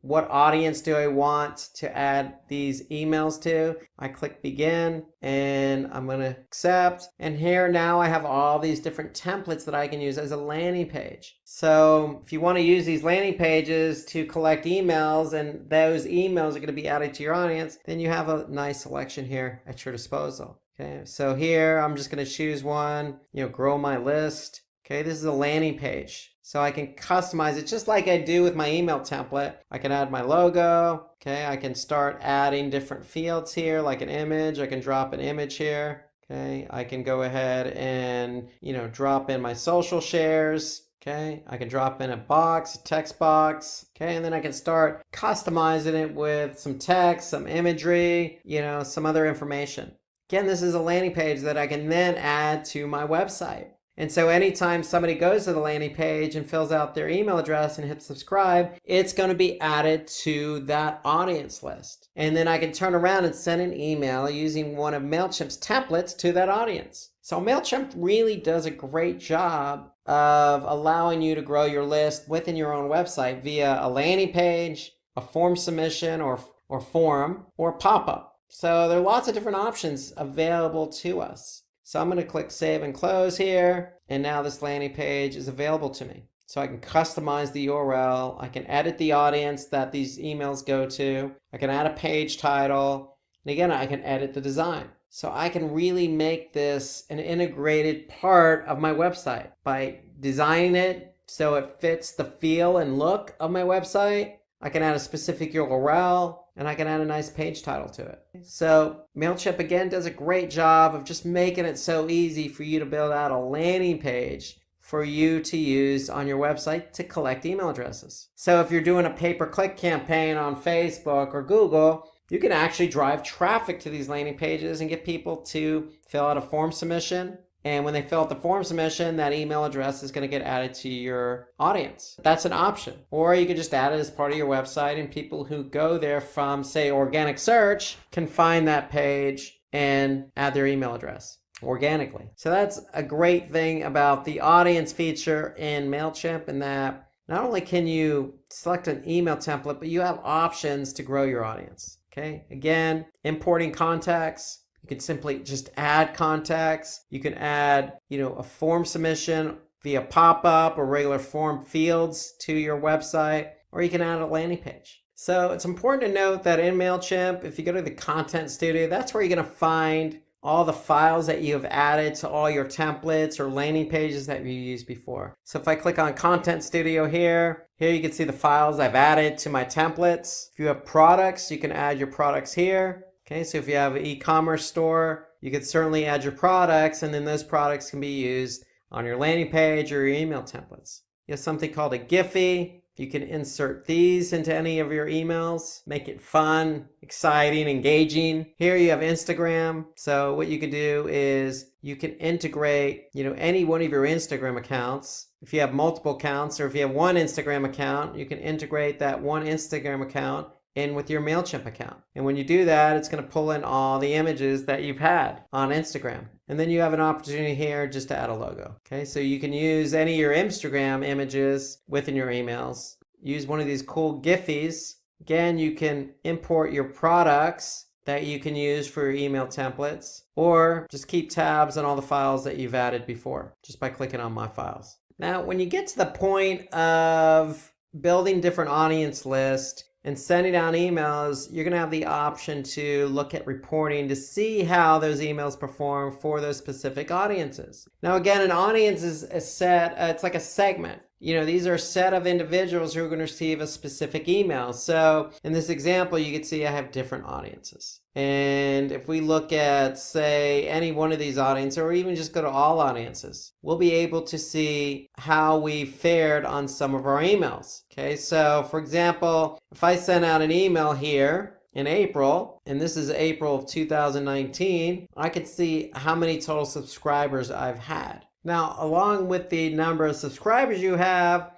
what audience do I want to add these emails to? I click begin and I'm going to accept. And here now I have all these different templates that I can use as a landing page. So if you want to use these landing pages to collect emails and those emails are going to be added to your audience, then you have a nice selection here at your disposal. Okay, so here I'm just going to choose one, grow my list. Okay, this is a landing page. So I can customize it just like I do with my email template. I can add my logo. Okay, I can start adding different fields here like an image. I can drop an image here. Okay, I can go ahead and, drop in my social shares. Okay, I can drop in a box, a text box. Okay, and then I can start customizing it with some text, some imagery, some other information. Again, this is a landing page that I can then add to my website. And so anytime somebody goes to the landing page and fills out their email address and hits subscribe, it's going to be added to that audience list. And then I can turn around and send an email using one of MailChimp's templates to that audience. So MailChimp really does a great job of allowing you to grow your list within your own website via a landing page, a form submission or form, or pop-up. So there are lots of different options available to us. So I'm going to click Save and Close here, and now this landing page is available to me. So I can customize the URL, I can edit the audience that these emails go to, I can add a page title, and again, I can edit the design. So I can really make this an integrated part of my website by designing it so it fits the feel and look of my website. I can add a specific URL, and I can add a nice page title to it. So MailChimp again does a great job of just making it so easy for you to build out a landing page for you to use on your website to collect email addresses. So if you're doing a pay-per-click campaign on Facebook or Google, you can actually drive traffic to these landing pages and get people to fill out a form submission. And when they fill out the form submission, that email address is going to get added to your audience. That's an option. Or you can just add it as part of your website, and people who go there from, say, organic search can find that page and add their email address organically. So that's a great thing about the audience feature in MailChimp, in that not only can you select an email template, but you have options to grow your audience. Okay, again, importing contacts. You can simply just add contacts. You can add, a form submission via pop-up or regular form fields to your website, or you can add a landing page. So it's important to note that in MailChimp, if you go to the Content Studio, that's where you're going to find all the files that you have added to all your templates or landing pages that you used before. So if I click on Content Studio here you can see the files I've added to my templates. If you have products, you can add your products here. Okay, so if you have an e-commerce store, you could certainly add your products, and then those products can be used on your landing page or your email templates. You have something called a Giphy. You can insert these into any of your emails, make it fun, exciting, engaging. Here you have Instagram. So what you can do is you can integrate, any one of your Instagram accounts. If you have multiple accounts, or if you have one Instagram account, you can integrate that one Instagram account in with your MailChimp account. And when you do that, it's going to pull in all the images that you've had on Instagram. And then you have an opportunity here just to add a logo. Okay, so you can use any of your Instagram images within your emails. Use one of these cool Giphies. Again, you can import your products that you can use for your email templates, or just keep tabs on all the files that you've added before just by clicking on My Files. Now, when you get to the point of building different audience lists and sending out emails, you're going to have the option to look at reporting to see how those emails perform for those specific audiences. Now, again, an audience is a set, it's like a segment. These are a set of individuals who are going to receive a specific email. So in this example, you can see I have different audiences. And if we look at, say, any one of these audiences, or even just go to all audiences, we'll be able to see how we fared on some of our emails. Okay, so for example, if I send out an email here in April, and this is April of 2019, I can see how many total subscribers I've had. Now, along with the number of subscribers you have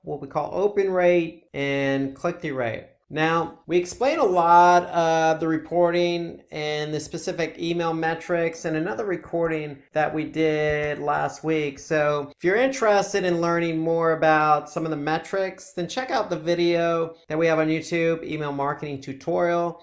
what we call open rate and click-through rate. Now, we explain a lot of the reporting and the specific email metrics in another recording that we did last week. So if you're interested in learning more about some of the metrics, then check out the video that we have on YouTube, Email Marketing Tutorial.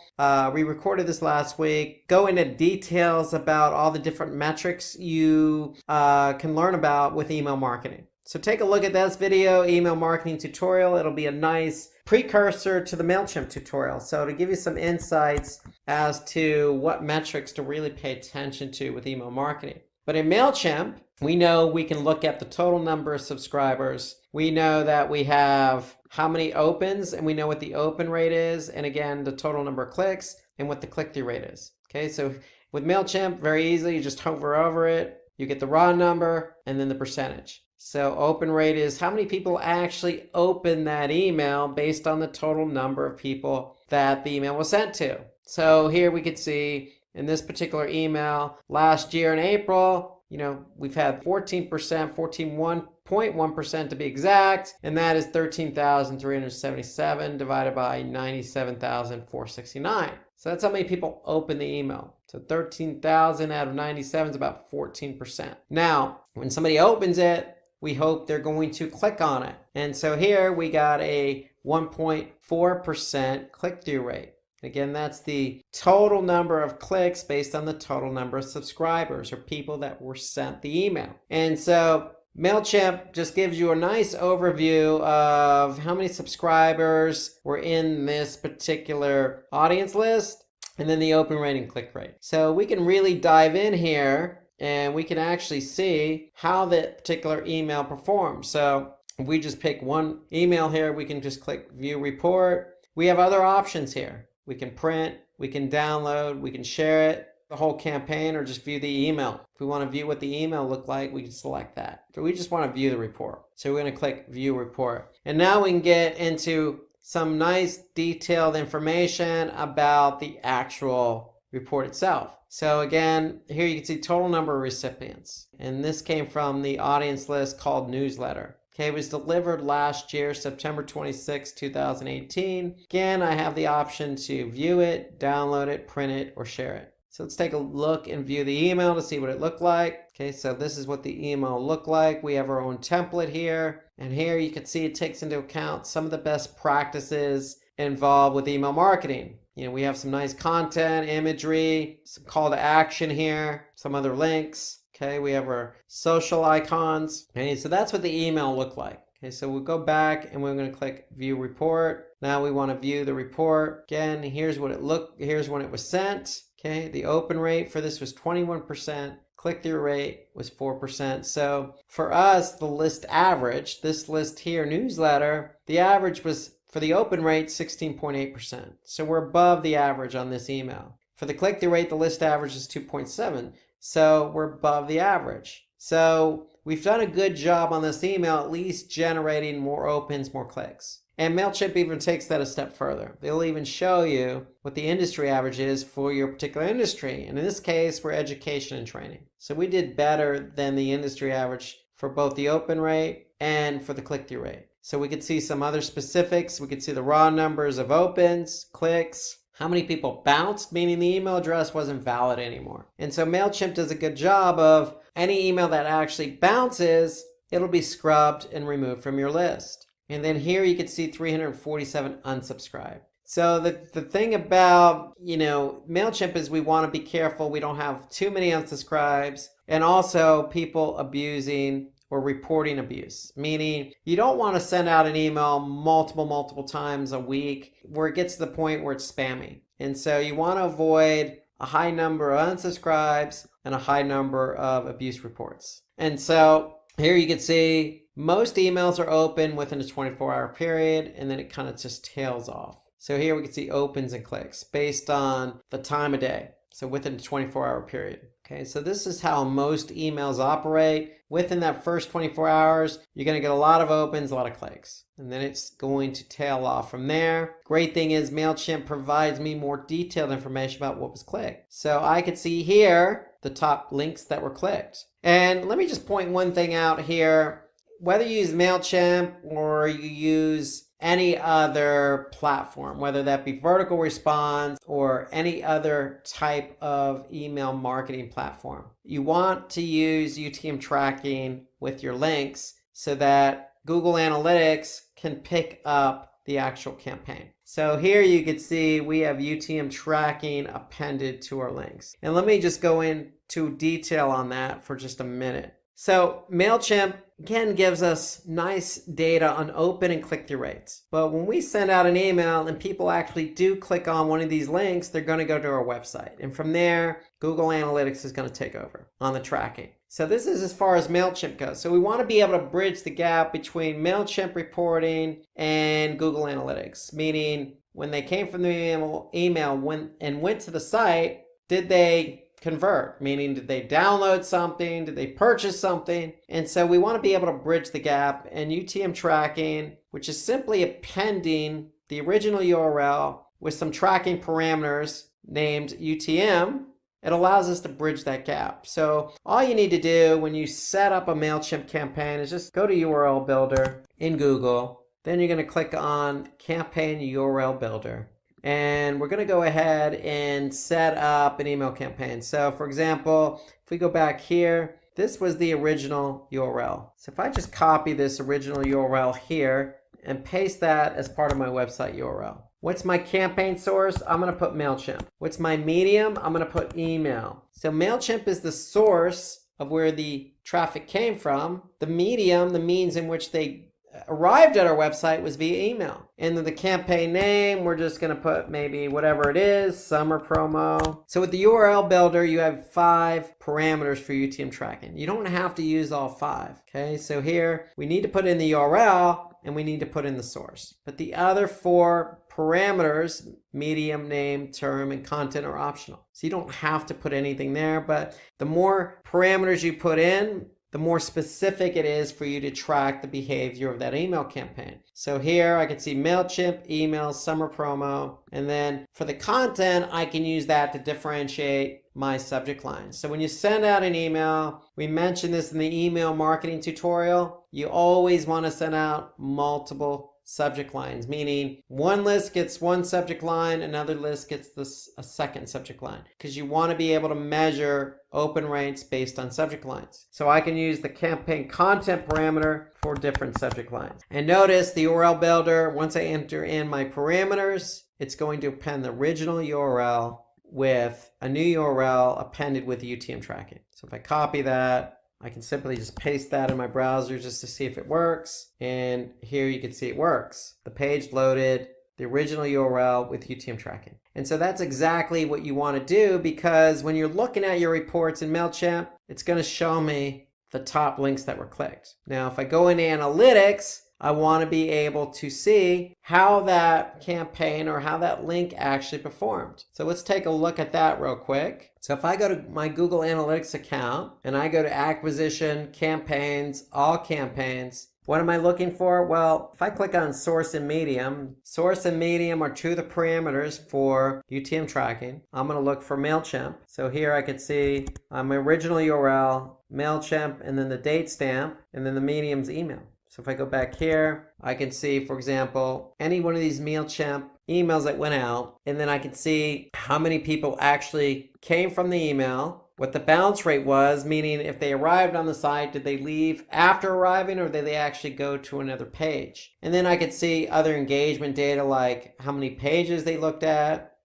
We recorded this last week. Go into details about all the different metrics you can learn about with email marketing. So take a look at this video, Email Marketing Tutorial. It'll be a nice precursor to the MailChimp tutorial. So to give you some insights as to what metrics to really pay attention to with email marketing. But in MailChimp, we know we can look at the total number of subscribers. We know that we have how many opens, and we know what the open rate is, and again, the total number of clicks and what the click-through rate is. Okay, so with MailChimp, very easy, you just hover over it, you get the raw number, and then the percentage. So open rate is how many people actually open that email based on the total number of people that the email was sent to. So here we could see in this particular email last year in April, we've had 14%, 14.1% to be exact, and that is 13,377 divided by 97,469. So that's how many people open the email. So 13,000 out of 97 is about 14%. Now, when somebody opens it, we hope they're going to click on it. And so here we got a 1.4% click-through rate. Again, that's the total number of clicks based on the total number of subscribers or people that were sent the email. And so MailChimp just gives you a nice overview of how many subscribers were in this particular audience list, and then the open rate and click rate. So we can really dive in here and we can actually see how that particular email performs. So if we just pick one email here, we can just click View Report. We have other options here. We can print, we can download, we can share it, the whole campaign, or just view the email. If we want to view what the email looked like, we can select that. But we just want to view the report. So we're going to click View Report. And now we can get into some nice detailed information about the actual report itself. So again, here you can see total number of recipients. And this came from the audience list called Newsletter. Okay, it was delivered last year, September 26, 2018. Again, I have the option to view it, download it, print it, or share it. So let's take a look and view the email to see what it looked like. Okay, so this is what the email looked like. We have our own template here. And here you can see it takes into account some of the best practices involved with email marketing. We have some nice content, imagery, some call to action here, some other links. Okay, we have our social icons. Okay, so that's what the email looked like. Okay, so we'll go back and we're going to click View Report. Now we want to view the report. Again, here's what it looked. Here's when it was sent. Okay, the open rate for this was 21%. Click-through rate was 4%. So for us, the list average, this list here, Newsletter, the average was for the open rate, 16.8%. So we're above the average on this email. For the click-through rate, the list average is 2.7. So we're above the average. So we've done a good job on this email, at least generating more opens, more clicks. And MailChimp even takes that a step further. They'll even show you what the industry average is for your particular industry. And in this case, we're education and training. So we did better than the industry average for both the open rate and for the click-through rate. So we could see some other specifics. We could see the raw numbers of opens, clicks, how many people bounced, meaning the email address wasn't valid anymore. And so MailChimp does a good job of any email that actually bounces, it'll be scrubbed and removed from your list. And then here you can see 347 unsubscribed. So the thing about, MailChimp is we want to be careful we don't have too many unsubscribes, and also people abusing or reporting abuse, meaning you don't want to send out an email multiple times a week where it gets to the point where it's spammy. And so you want to avoid a high number of unsubscribes and a high number of abuse reports. And so here you can see most emails are open within a 24-hour period, and then it kind of just tails off. So here we can see opens and clicks based on the time of day. So within a 24-hour period. Okay, so this is how most emails operate. Within that first 24 hours, you're going to get a lot of opens, a lot of clicks. And then it's going to tail off from there. Great thing is MailChimp provides me more detailed information about what was clicked. So I could see here the top links that were clicked. And let me just point one thing out here. Whether you use MailChimp or you use any other platform, whether that be vertical response or any other type of email marketing platform, you want to use UTM tracking with your links so that Google Analytics can pick up the actual campaign. So here you can see we have UTM tracking appended to our links. And let me just go into detail on that for just a minute. So MailChimp again gives us nice data on open and click-through rates. But when we send out an email and people actually do click on one of these links, they're going to go to our website. And from there, Google Analytics is going to take over on the tracking. So this is as far as MailChimp goes. So we want to be able to bridge the gap between MailChimp reporting and Google Analytics, meaning when they came from the email went to the site, did they convert? Meaning, did they download something? Did they purchase something? And so we want to be able to bridge the gap, and UTM tracking, which is simply appending the original URL with some tracking parameters named UTM, it allows us to bridge that gap. So all you need to do when you set up a MailChimp campaign is just go to URL Builder in Google. Then you're going to click on Campaign URL Builder. And we're going to go ahead and set up an email campaign. So for example, if we go back here, this was the original URL. So if I just copy this original URL here and paste that as part of my website URL. What's my campaign source? I'm going to put MailChimp. What's my medium? I'm going to put email. So MailChimp is the source of where the traffic came from. The medium, the means in which they arrived at our website, was via email. And then the campaign name, we're just going to put maybe whatever it is, summer promo. So with the URL builder, you have 5 parameters for UTM tracking. You don't have to use all 5. Okay, so here we need to put in the URL and we need to put in the source. But the other 4 parameters, medium, name, term, and content, are optional. So you don't have to put anything there, but the more parameters you put in, the more specific it is for you to track the behavior of that email campaign. So here I can see MailChimp, email, summer promo, and then for the content, I can use that to differentiate my subject lines. So when you send out an email, we mentioned this in the email marketing tutorial, you always want to send out multiple subject lines, meaning one list gets one subject line, another list gets a second subject line, because you want to be able to measure open rates based on subject lines. So I can use the campaign content parameter for different subject lines. And notice the URL builder, once I enter in my parameters, it's going to append the original URL with a new URL appended with UTM tracking. So if I copy that, I can simply just paste that in my browser just to see if it works. And here you can see it works. The page loaded the original URL with UTM tracking. And so that's exactly what you want to do, because when you're looking at your reports in MailChimp, it's going to show me the top links that were clicked. Now, if I go into analytics, I want to be able to see how that campaign or how that link actually performed. So let's take a look at that real quick. So if I go to my Google Analytics account and I go to acquisition, campaigns, all campaigns, what am I looking for? Well, if I click on source and medium are 2 of the parameters for UTM tracking. I'm going to look for MailChimp. So here I could see my original URL, MailChimp, and then the date stamp, and then the medium's email. So if I go back here, I can see, for example, any one of these MailChimp emails that went out, and then I can see how many people actually came from the email, what the bounce rate was, meaning if they arrived on the site, did they leave after arriving or did they actually go to another page? And then I could see other engagement data like how many pages they looked at,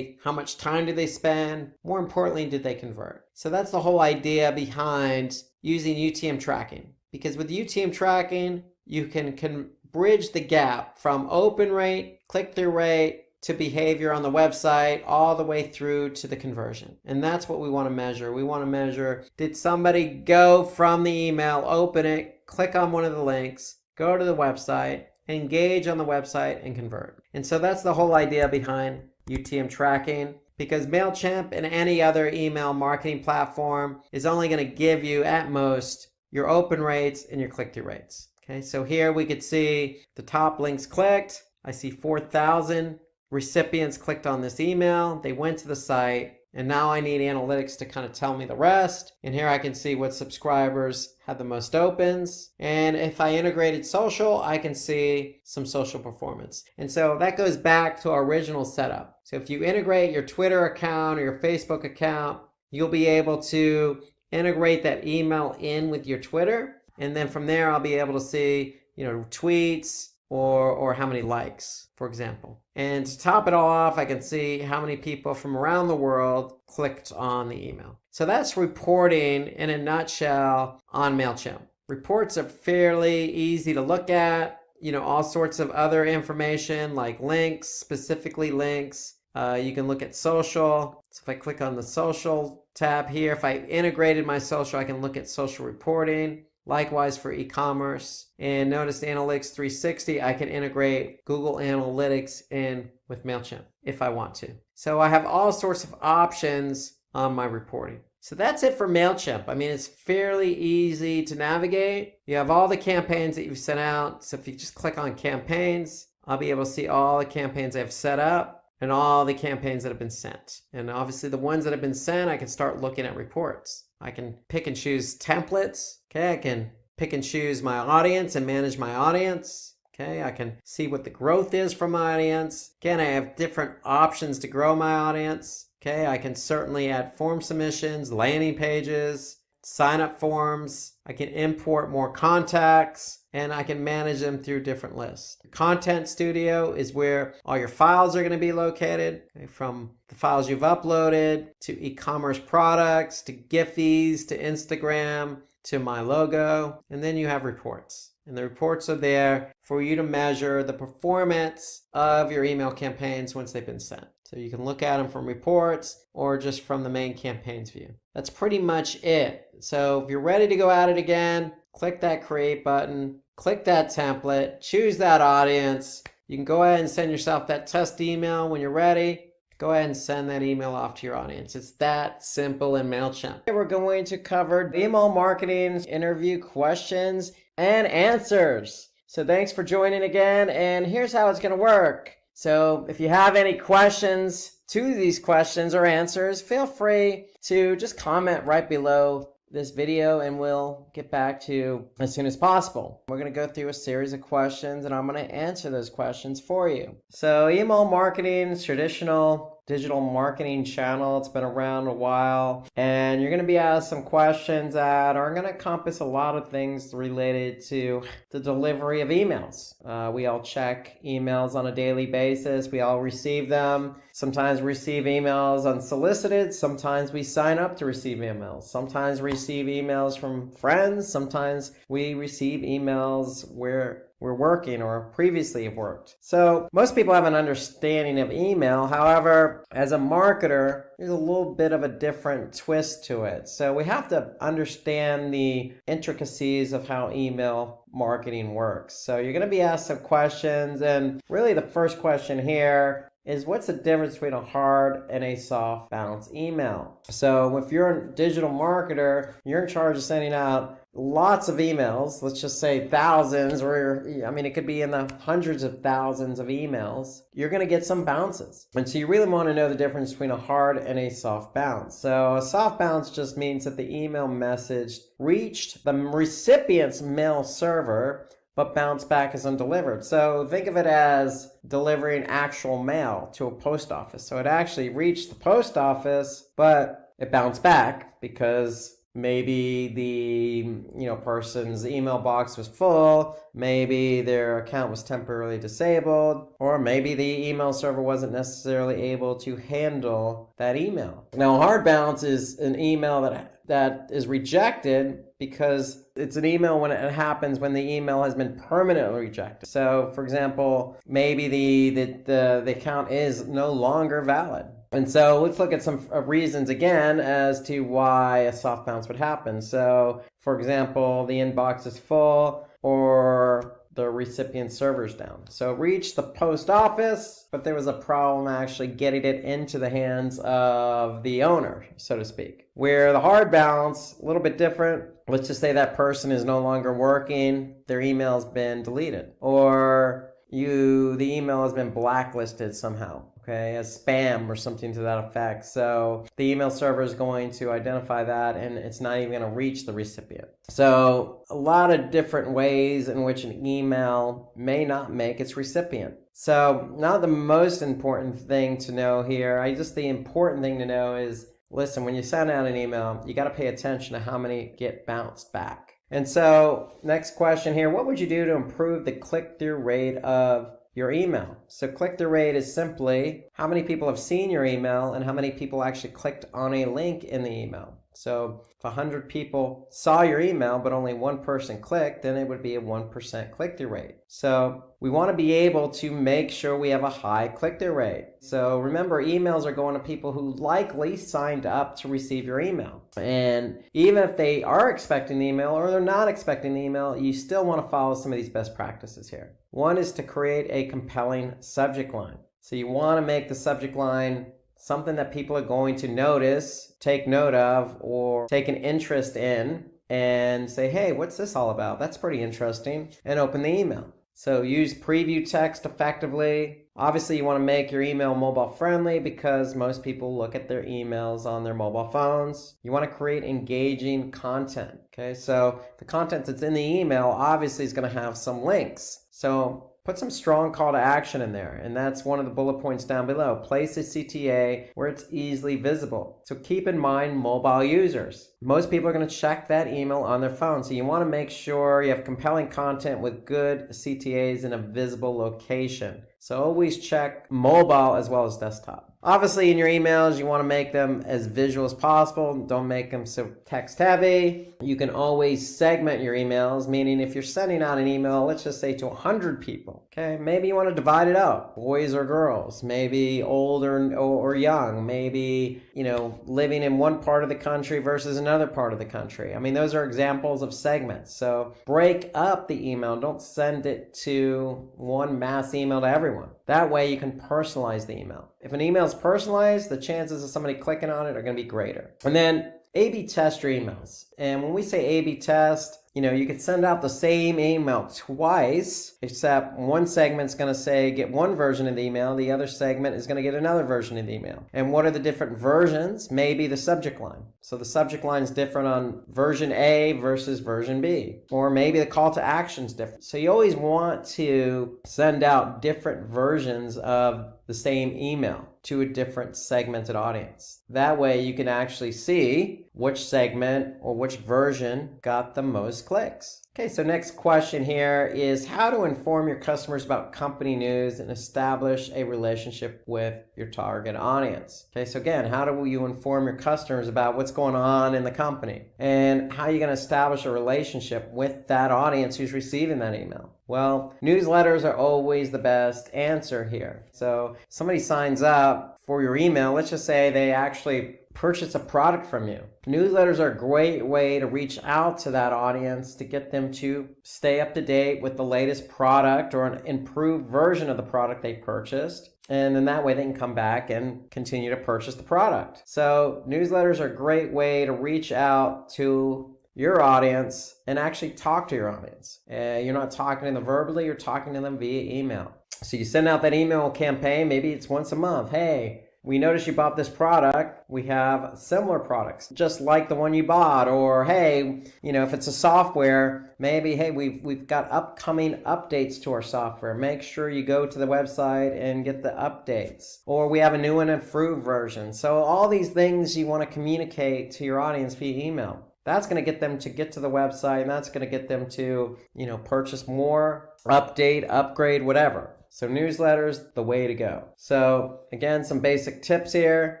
how much time did they spend? More importantly, did they convert? So that's the whole idea behind using UTM tracking. Because with UTM tracking, you can bridge the gap from open rate, click-through rate, to behavior on the website, all the way through to the conversion. And that's what we want to measure. We want to measure, did somebody go from the email, open it, click on one of the links, go to the website, engage on the website, and convert. And so that's the whole idea behind UTM tracking. because MailChimp and any other email marketing platform is only going to give you at most your open rates and your click-through rates. Okay, so here we could see the top links clicked. I see 4,000 recipients clicked on this email. They went to the site, and now I need analytics to kind of tell me the rest. And here I can see what subscribers had the most opens. And if I integrated social, I can see some social performance. And so that goes back to our original setup. So if you integrate your Twitter account or your Facebook account, you'll be able to integrate that email in with your Twitter. And then from there, I'll be able to see, tweets or how many likes, for example. And to top it all off, I can see how many people from around the world clicked on the email. So that's reporting in a nutshell on MailChimp. Reports are fairly easy to look at, all sorts of other information like links, specifically links. You can look at social. So if I click on the social tab here, if I integrated my social, I can look at social reporting. Likewise for e-commerce. And notice the Analytics 360, I can integrate Google Analytics in with MailChimp if I want to. So I have all sorts of options on my reporting. So that's it for MailChimp. I mean, it's fairly easy to navigate. You have all the campaigns that you've sent out. So if you just click on campaigns, I'll be able to see all the campaigns I've set up and all the campaigns that have been sent. And obviously the ones that have been sent, I can start looking at reports. I can pick and choose templates. Okay, I can pick and choose my audience and manage my audience. Okay, I can see what the growth is from my audience. Again, I have different options to grow my audience. Okay, I can certainly add form submissions, landing pages, sign up forms. I can import more contacts, and I can manage them through different lists. The Content Studio is where all your files are going to be located, okay, from the files you've uploaded to e-commerce products to Giphies to Instagram to my logo. And then you have reports. And the reports are there for you to measure the performance of your email campaigns once they've been sent. So you can look at them from reports or just from the main campaigns view. That's pretty much it. So if you're ready to go at it again, click that create button, click that template, choose that audience. You can go ahead and send yourself that test email when you're ready. Go ahead and send that email off to your audience. It's that simple in MailChimp. We're going to cover email marketing, interview questions, and answers. So thanks for joining again, and here's how it's going to work. So if you have any questions to these questions or answers, feel free to just comment right below this video and we'll get back to you as soon as possible. We're going to go through a series of questions and I'm going to answer those questions for you. So email marketing is traditional digital marketing channel. It's been around a while, and you're going to be asked some questions that are going to encompass a lot of things related to the delivery of emails. We all check emails on a daily basis. We all receive them. Sometimes we receive emails unsolicited. Sometimes we sign up to receive emails. Sometimes we receive emails from friends. Sometimes we receive emails where we're working or previously have worked. So most people have an understanding of email. However, as a marketer, there's a little bit of a different twist to it. So we have to understand the intricacies of how email marketing works. So you're going to be asked some questions, and really the first question here is what's the difference between a hard and a soft bounce email? So if you're a digital marketer, you're in charge of sending out lots of emails, let's just say thousands, or it could be in the hundreds of thousands of emails. You're going to get some bounces. And so you really want to know the difference between a hard and a soft bounce. So a soft bounce just means that the email message reached the recipient's mail server but bounced back as undelivered. So think of it as delivering actual mail to a post office. So it actually reached the post office, but it bounced back because maybe the person's email box was full, maybe their account was temporarily disabled, or maybe the email server wasn't necessarily able to handle that email. Now, a hard bounce is an email that is rejected because it's an email when it happens when the email has been permanently rejected. So, for example, maybe the account is no longer valid. And so let's look at some reasons again as to why a soft bounce would happen. So, for example, the inbox is full, or the recipient servers down. So it reached the post office, but there was a problem actually getting it into the hands of the owner, so to speak. Where the hard balance, a little bit different. Let's just say that person is no longer working, their email's been deleted, or the email has been blacklisted somehow, okay, as spam or something to that effect. So the email server is going to identify that and it's not even going to reach the recipient. So a lot of different ways in which an email may not make its recipient. So not the most important thing to know here. The important thing to know is, listen, when you send out an email, you got to pay attention to how many get bounced back. And so next question here, what would you do to improve the click-through rate of your email? So click-through rate is simply how many people have seen your email and how many people actually clicked on a link in the email. So if 100 people saw your email but only one person clicked, then it would be a 1% click-through rate. So we want to be able to make sure we have a high click-through rate. So remember, emails are going to people who likely signed up to receive your email. And even if they are expecting the email or they're not expecting the email, you still want to follow some of these best practices here. One is to create a compelling subject line. So you want to make the subject line something that people are going to notice, take note of, or take an interest in, and say, hey, what's this all about? That's pretty interesting, and open the email. So use preview text effectively. Obviously, you want to make your email mobile friendly because most people look at their emails on their mobile phones. You want to create engaging content. Okay, so the content that's in the email obviously is going to have some links. So put some strong call to action in there, and that's one of the bullet points down below. Place a CTA where it's easily visible. So keep in mind mobile users. Most people are going to check that email on their phone, so you want to make sure you have compelling content with good CTAs in a visible location. So always check mobile as well as desktop. Obviously, in your emails, you want to make them as visual as possible. Don't make them so text heavy. You can always segment your emails, meaning if you're sending out an email, let's just say to 100 people, okay, maybe you want to divide it up, boys or girls, maybe old or young, maybe, living in one part of the country versus another part of the country. I mean, those are examples of segments. So break up the email. Don't send it to one mass email to everyone. That way you can personalize the email. If an email is personalized, the chances of somebody clicking on it are going to be greater. And then A/B test your emails. And when we say A/B test, you could send out the same email twice, except one segment's going to say get one version of the email, the other segment is going to get another version of the email. And what are the different versions? Maybe the subject line. So the subject line is different on version A versus version B. Or maybe the call to action is different. So you always want to send out different versions of the same email to a different segmented audience. That way you can actually see which segment or which version got the most clicks. Okay, so next question here is how to inform your customers about company news and establish a relationship with your target audience. Okay, so again, how do you inform your customers about what's going on in the company? And how are you going to establish a relationship with that audience who's receiving that email? Well, newsletters are always the best answer here. So somebody signs up for your email, let's just say they actually purchase a product from you. Newsletters are a great way to reach out to that audience to get them to stay up to date with the latest product or an improved version of the product they purchased. And then that way they can come back and continue to purchase the product. So newsletters are a great way to reach out to your audience and actually talk to your audience. You're not talking to them verbally, you're talking to them via email. So you send out that email campaign, maybe it's once a month. Hey, we noticed you bought this product. We have similar products, just like the one you bought. Or, hey, if it's a software, maybe, hey, we've got upcoming updates to our software. Make sure you go to the website and get the updates. Or we have a new and improved version. So all these things you want to communicate to your audience via email. That's going to get them to get to the website, and that's going to get them to, purchase more, update, upgrade, whatever. So newsletters, the way to go. So again, some basic tips here.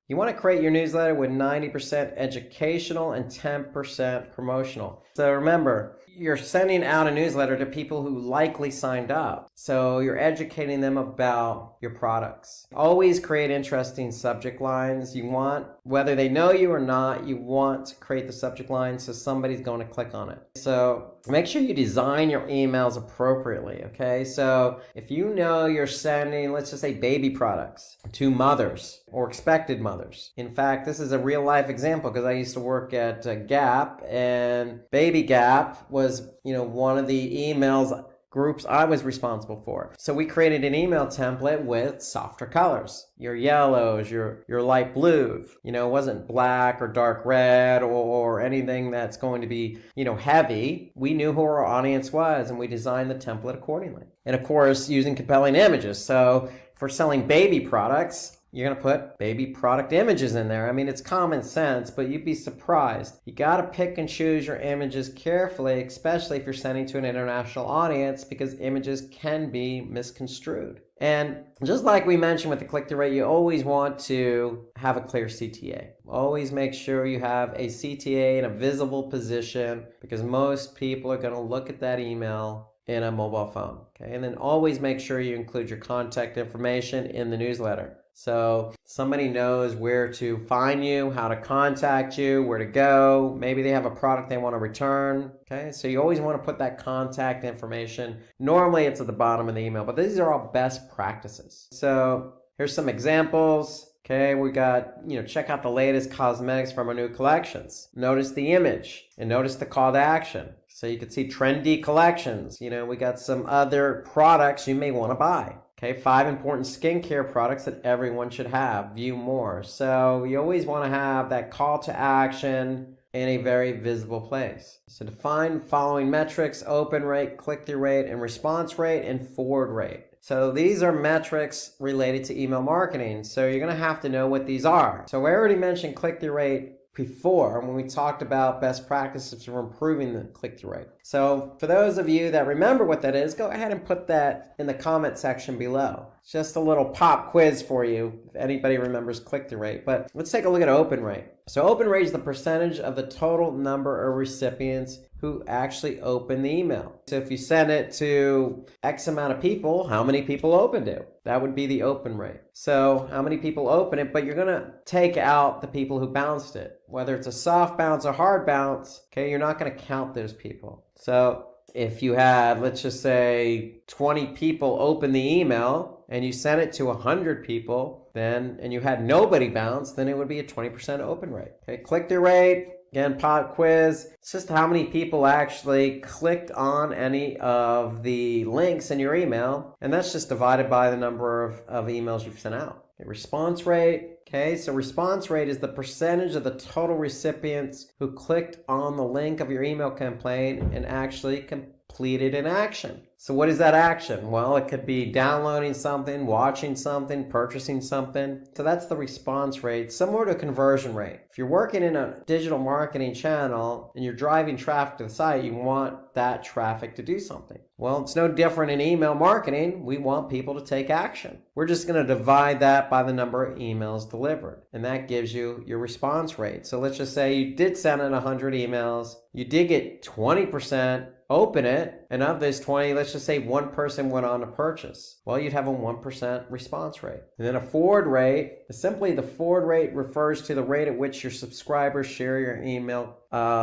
You want to create your newsletter with 90% educational and 10% promotional. So remember, you're sending out a newsletter to people who likely signed up. So you're educating them about your products. Always create interesting subject lines. You want, whether they know you or not, you want to create the subject line so somebody's going to click on it. So make sure you design your emails appropriately, okay? So if you know you're sending, let's just say, baby products to mothers or expected mothers. In fact, this is a real life example because I used to work at Gap, and Baby Gap was, one of the emails groups I was responsible for. So we created an email template with softer colors. Your yellows, your light blue. It wasn't black or dark red or anything that's going to be, heavy. We knew who our audience was and we designed the template accordingly. And of course, using compelling images. So for selling baby products, you're going to put baby product images in there. I mean, it's common sense, but you'd be surprised. You got to pick and choose your images carefully, especially if you're sending to an international audience, because images can be misconstrued. And just like we mentioned with the click-through rate, you always want to have a clear CTA. Always make sure you have a CTA in a visible position, because most people are going to look at that email in a mobile phone. Okay, and then always make sure you include your contact information in the newsletter. So somebody knows where to find you, how to contact you, where to go. Maybe they have a product they want to return. Okay, so you always want to put that contact information. Normally it's at the bottom of the email, but these are all best practices. So here's some examples. Okay, we got, check out the latest cosmetics from our new collections. Notice the image and notice the call to action. So you can see trendy collections. We got some other products you may want to buy. Okay, 5 important skincare products that everyone should have. View more. So you always want to have that call to action in a very visible place. So define following metrics: open rate, click-through rate, and response rate, and forward rate. So these are metrics related to email marketing. So you're going to have to know what these are. So I already mentioned click-through rate before when we talked about best practices for improving the click-through rate. So for those of you that remember what that is, go ahead and put that in the comment section below. It's just a little pop quiz for you if anybody remembers click-through rate. But let's take a look at open rate. So open rate is the percentage of the total number of recipients who actually open the email. So if you send it to X amount of people, how many people opened it? That would be the open rate. So how many people open it, but you're gonna take out the people who bounced it. Whether it's a soft bounce or hard bounce, okay, you're not gonna count those people. So if you had, let's just say 20 people open the email and you sent it to 100 people, and you had nobody bounce, then it would be a 20% open rate. Okay, click-through rate, again, pop quiz. It's just how many people actually clicked on any of the links in your email, and that's just divided by the number of emails you've sent out. Okay, response rate. Okay, so response rate is the percentage of the total recipients who clicked on the link of your email campaign and actually completed an action. So what is that action? Well, it could be downloading something, watching something, purchasing something. So that's the response rate, similar to conversion rate. If you're working in a digital marketing channel and you're driving traffic to the site, you want that traffic to do something. Well, it's no different in email marketing. We want people to take action. We're just going to divide that by the number of emails delivered, and that gives you your response rate. So let's just say you did send in 100 emails. You did get 20% open it, and of those 20, let's just say one person went on to purchase. Well, you'd have a 1% response rate. And then a forward rate, simply the forward rate refers to the rate at which your subscribers share your email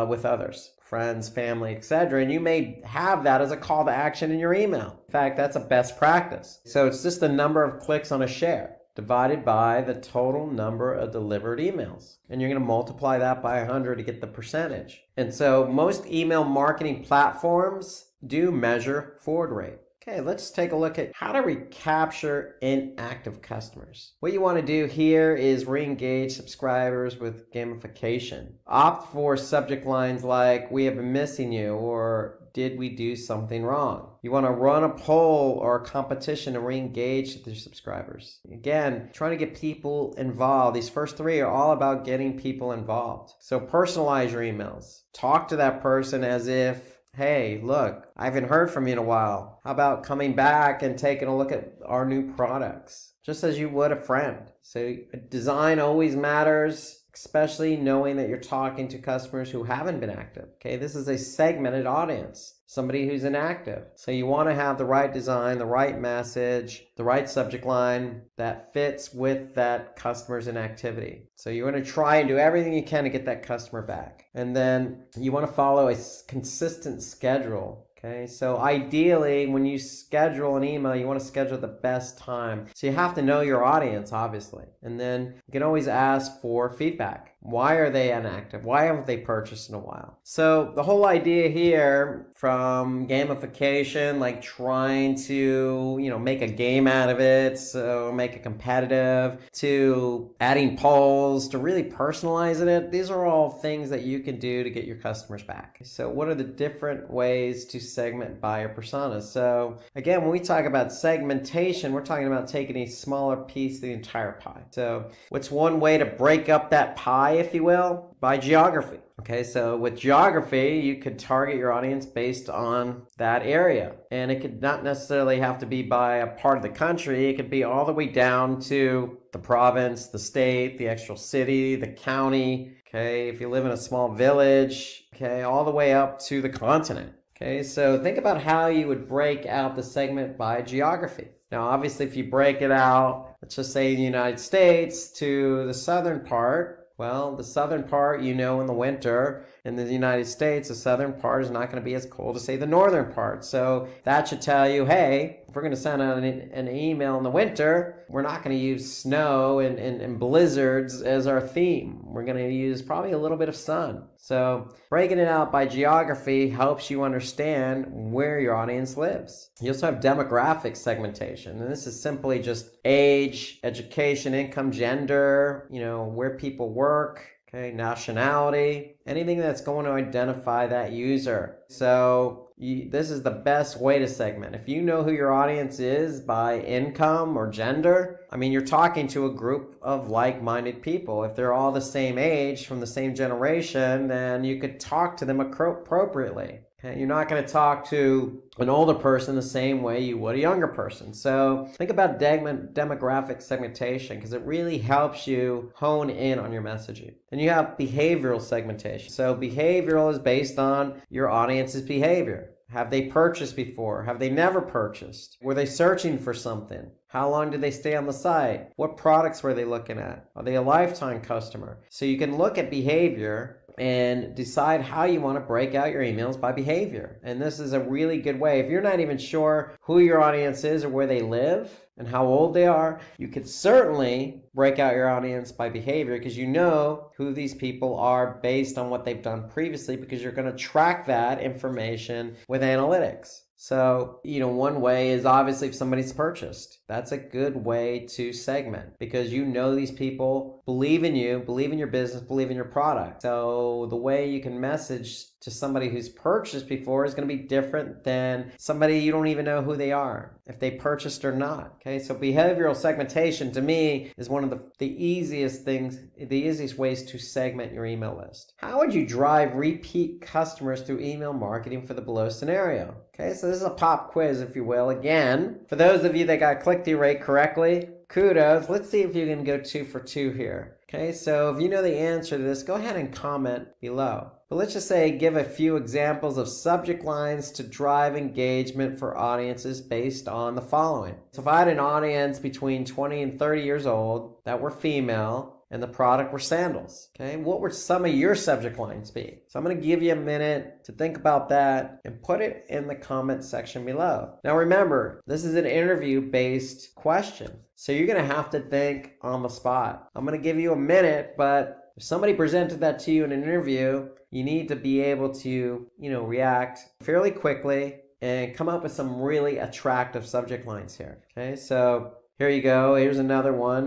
with others, friends, family, etc. And you may have that as a call to action in your email. In fact, that's a best practice. So it's just the number of clicks on a share divided by the total number of delivered emails. And you're going to multiply that by 100 to get the percentage. And so most email marketing platforms do measure forward rate. Okay, let's take a look at how to recapture inactive customers. What you want to do here is re-engage subscribers with gamification. Opt for subject lines like, "We have been missing you," or "Did we do something wrong?" You want to run a poll or a competition to re-engage with your subscribers. Again, trying to get people involved. These first three are all about getting people involved. So personalize your emails. Talk to that person as if, "Hey, look, I haven't heard from you in a while. How about coming back and taking a look at our new products?" Just as you would a friend. So design always matters, especially knowing that you're talking to customers who haven't been active. Okay, this is a segmented audience. Somebody who's inactive. So you want to have the right design, the right message, the right subject line that fits with that customer's inactivity. So you want to try and do everything you can to get that customer back. And then you want to follow a consistent schedule. Okay, so ideally, when you schedule an email, you want to schedule the best time. So you have to know your audience, obviously. And then you can always ask for feedback. Why are they inactive? Why haven't they purchased in a while? So the whole idea here, from gamification, like trying to, make a game out of it, so make it competitive, to adding polls, to really personalizing it, these are all things that you can do to get your customers back. So what are the different ways to segment buyer personas? So again, when we talk about segmentation, we're talking about taking a smaller piece of the entire pie. So what's one way to break up that pie, if you will? By geography. Okay, so with geography, you could target your audience based on that area. And it could not necessarily have to be by a part of the country. It could be all the way down to the province, the state, the actual city, the county. Okay, if you live in a small village, okay, all the way up to the continent. Okay, so think about how you would break out the segment by geography. Now, obviously, if you break it out, let's just say the United States to the southern part, well, the southern part, in the winter in the United States, the southern part is not going to be as cold as, say, the northern part. So that should tell you, hey, if we're going to send out an email in the winter, we're not going to use snow and blizzards as our theme. We're going to use probably a little bit of sun. So breaking it out by geography helps you understand where your audience lives. You also have demographic segmentation, and this is simply just age, education, income, gender, where people work, okay, nationality, anything that's going to identify that user. So this is the best way to segment. If you know who your audience is by income or gender, you're talking to a group of like-minded people. If they're all the same age, from the same generation, then you could talk to them appropriately. Okay, you're not going to talk to an older person the same way you would a younger person. So think about demographic segmentation, because it really helps you hone in on your messaging. And you have behavioral segmentation. So behavioral is based on your audience's behavior. Have they purchased before? Have they never purchased? Were they searching for something? How long did they stay on the site? What products were they looking at? Are they a lifetime customer? So you can look at behavior and decide how you want to break out your emails by behavior. And this is a really good way. If you're not even sure who your audience is or where they live and how old they are, you could certainly break out your audience by behavior, because you know who these people are based on what they've done previously, because you're going to track that information with analytics. So, one way is obviously if somebody's purchased. That's a good way to segment, because these people believe in you, believe in your business, believe in your product. So the way you can message to somebody who's purchased before is going to be different than somebody you don't even know who they are, if they purchased or not. Okay, so behavioral segmentation to me is one of the easiest ways to segment your email list. How would you drive repeat customers through email marketing for the below scenario? Okay, so this is a pop quiz, if you will. Again, for those of you that got click-through rate correctly, kudos. Let's see if you can go 2 for 2 here. Okay, so if you know the answer to this, go ahead and comment below. But let's just say, give a few examples of subject lines to drive engagement for audiences based on the following. So if I had an audience between 20 and 30 years old that were female, and the product were sandals, okay, what would some of your subject lines be? So I'm going to give you a minute to think about that and put it in the comment section below. Now remember, this is an interview-based question, so you're going to have to think on the spot. I'm going to give you a minute, but if somebody presented that to you in an interview, you need to be able to, react fairly quickly and come up with some really attractive subject lines here. Okay, so here you go. Here's another one.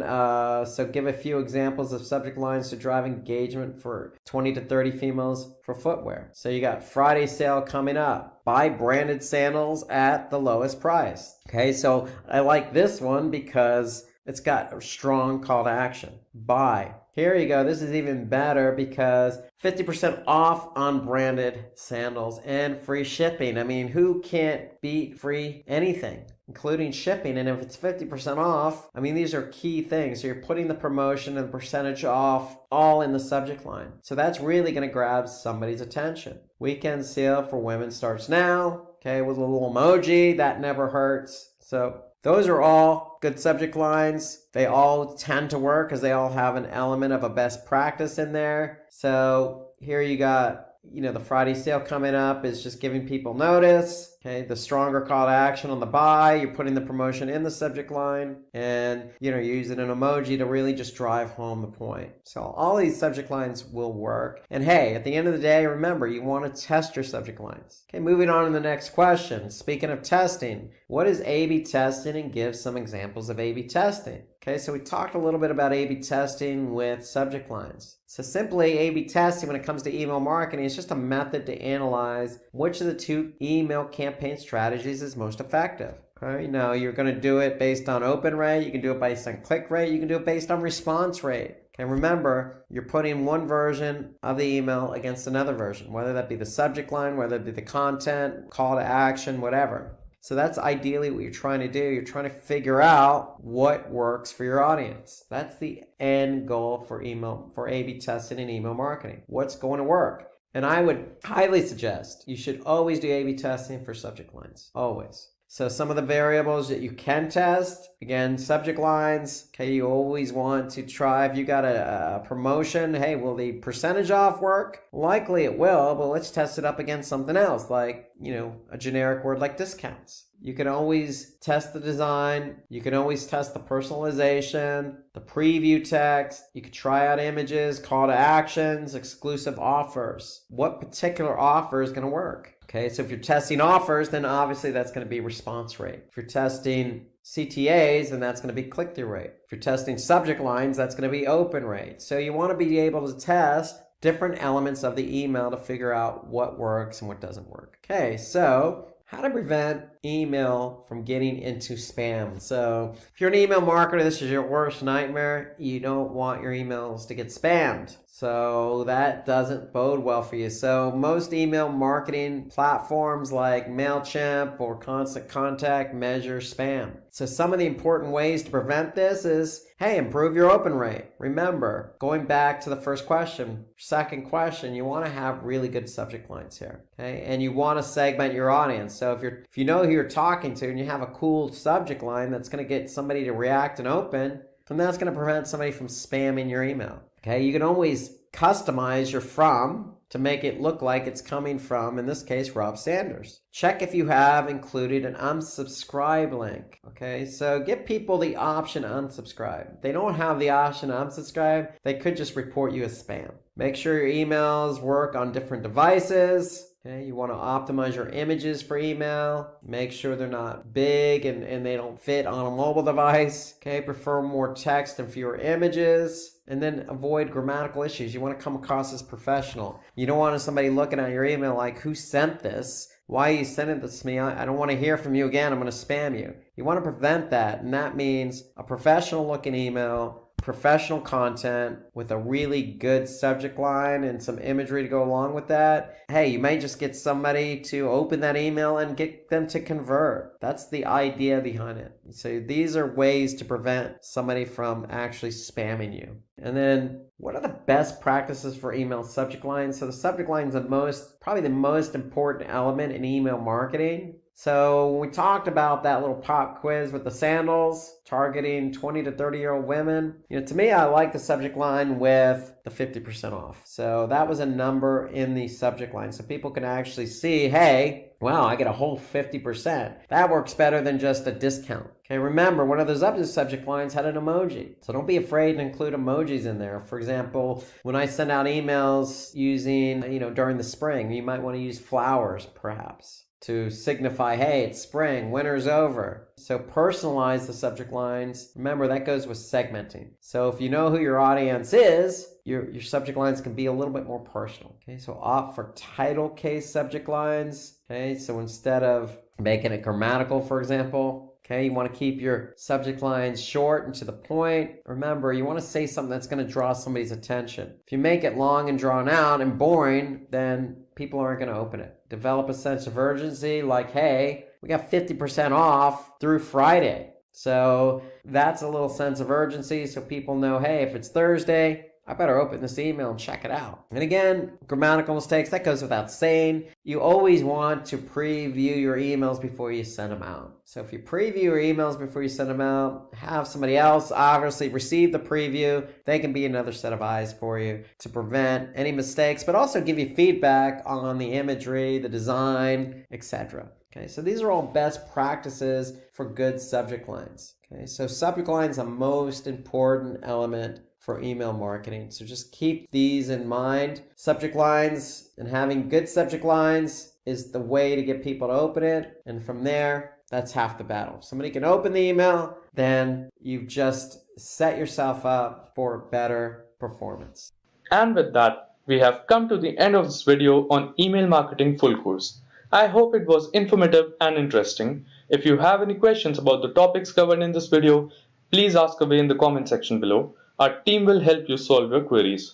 So give a few examples of subject lines to drive engagement for 20 to 30 females for footwear. So you got Friday sale coming up. Buy branded sandals at the lowest price. Okay, so I like this one because it's got a strong call to action. Buy. Here you go. This is even better because 50% off on branded sandals and free shipping. I mean, who can't beat free anything, including shipping? And if it's 50% off, I mean, these are key things. So you're putting the promotion and the percentage off all in the subject line. So that's really going to grab somebody's attention. Weekend sale for women starts now. Okay, with a little emoji. That never hurts. So those are all good subject lines. They all tend to work because they all have an element of a best practice in there. So here you got, the Friday sale coming up is just giving people notice. Okay, the stronger call to action on the buy, you're putting the promotion in the subject line, and you're using an emoji to really just drive home the point. So all these subject lines will work. And hey, at the end of the day, remember, you want to test your subject lines. Okay, moving on to the next question. Speaking of testing, what is A/B testing, and give some examples of A/B testing? Okay, so we talked a little bit about A/B testing with subject lines. So simply, A/B testing when it comes to email marketing is just a method to analyze which of the two email campaign strategies is most effective. Okay, now you're going to do it based on open rate, you can do it based on click rate, you can do it based on response rate. Okay, remember, you're putting one version of the email against another version, whether that be the subject line, whether it be the content, call to action, whatever. So that's ideally what you're trying to do. You're trying to figure out what works for your audience. That's the end goal for A/B testing and email marketing. What's going to work? And I would highly suggest you should always do A/B testing for subject lines. Always. So some of the variables that you can test, again, subject lines, okay, you always want to try, if you got a promotion, hey, will the percentage off work? Likely it will, but let's test it up against something else, like, a generic word like discounts. You can always test the design. You can always test the personalization, the preview text. You can try out images, call to actions, exclusive offers. What particular offer is going to work? Okay, so if you're testing offers, then obviously that's going to be response rate. If you're testing CTAs, then that's going to be click-through rate. If you're testing subject lines, that's going to be open rate. So you want to be able to test different elements of the email to figure out what works and what doesn't work. Okay, so how to prevent email from getting into spam. So if you're an email marketer, this is your worst nightmare. You don't want your emails to get spammed. So that doesn't bode well for you. So most email marketing platforms like MailChimp or Constant Contact measure spam. So some of the important ways to prevent this is, hey, improve your open rate. Remember, going back to the first question, second question, you want to have really good subject lines here. Okay, and you want to segment your audience. So if you know who you're talking to and you have a cool subject line that's going to get somebody to react and open, then that's going to prevent somebody from spamming your email. Okay, you can always customize your from to make it look like it's coming from, in this case, Rob Sanders. Check if you have included an unsubscribe link. Okay, so give people the option to unsubscribe. If they don't have the option to unsubscribe, they could just report you as spam. Make sure your emails work on different devices. Okay, you want to optimize your images for email. Make sure they're not big and they don't fit on a mobile device. Okay, prefer more text and fewer images. And then avoid grammatical issues. You want to come across as professional. You don't want somebody looking at your email like, who sent this? Why are you sending this to me? I don't want to hear from you again. I'm going to spam you. You want to prevent that. And that means a professional looking email, professional content with a really good subject line and some imagery to go along with that. Hey, you may just get somebody to open that email and get them to convert. That's the idea behind it. So these are ways to prevent somebody from actually spamming you. And then what are the best practices for email subject lines? So the subject line is probably the most important element in email marketing. So we talked about that little pop quiz with the sandals targeting 20 to 30-year-old women. To me, I like the subject line with the 50% off. So that was a number in the subject line. So people can actually see, hey, wow, I get a whole 50%. That works better than just a discount. Okay, remember, one of those other subject lines had an emoji. So don't be afraid to include emojis in there. For example, when I send out emails using, during the spring, you might want to use flowers, perhaps, to signify, hey, it's spring, winter's over. So personalize the subject lines. Remember, that goes with segmenting. So if you know who your audience is, your subject lines can be a little bit more personal. Okay, so opt for title case subject lines. Okay, so instead of making it grammatical, for example, Okay, you want to keep your subject lines short and to the point. Remember, you want to say something that's going to draw somebody's attention. If you make it long and drawn out and boring, then people aren't going to open it. Develop a sense of urgency, like, hey, we got 50% off through Friday. So that's a little sense of urgency so people know, hey, if it's Thursday, I better open this email and check it out. And again, grammatical mistakes, that goes without saying. You always want to preview your emails before you send them out. So if you preview your emails before you send them out, have somebody else obviously receive the preview. They can be another set of eyes for you to prevent any mistakes, but also give you feedback on the imagery, the design, etc. Okay, so these are all best practices for good subject lines. Okay, so subject line is the most important element for email marketing. So just keep these in mind. Subject lines and having good subject lines is the way to get people to open it. And from there, that's half the battle. If somebody can open the email, then you've just set yourself up for better performance. And with that, we have come to the end of this video on email marketing full course. I hope it was informative and interesting. If you have any questions about the topics covered in this video, please ask away in the comment section below. Our team will help you solve your queries.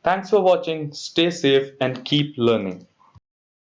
Thanks for watching, stay safe and keep learning.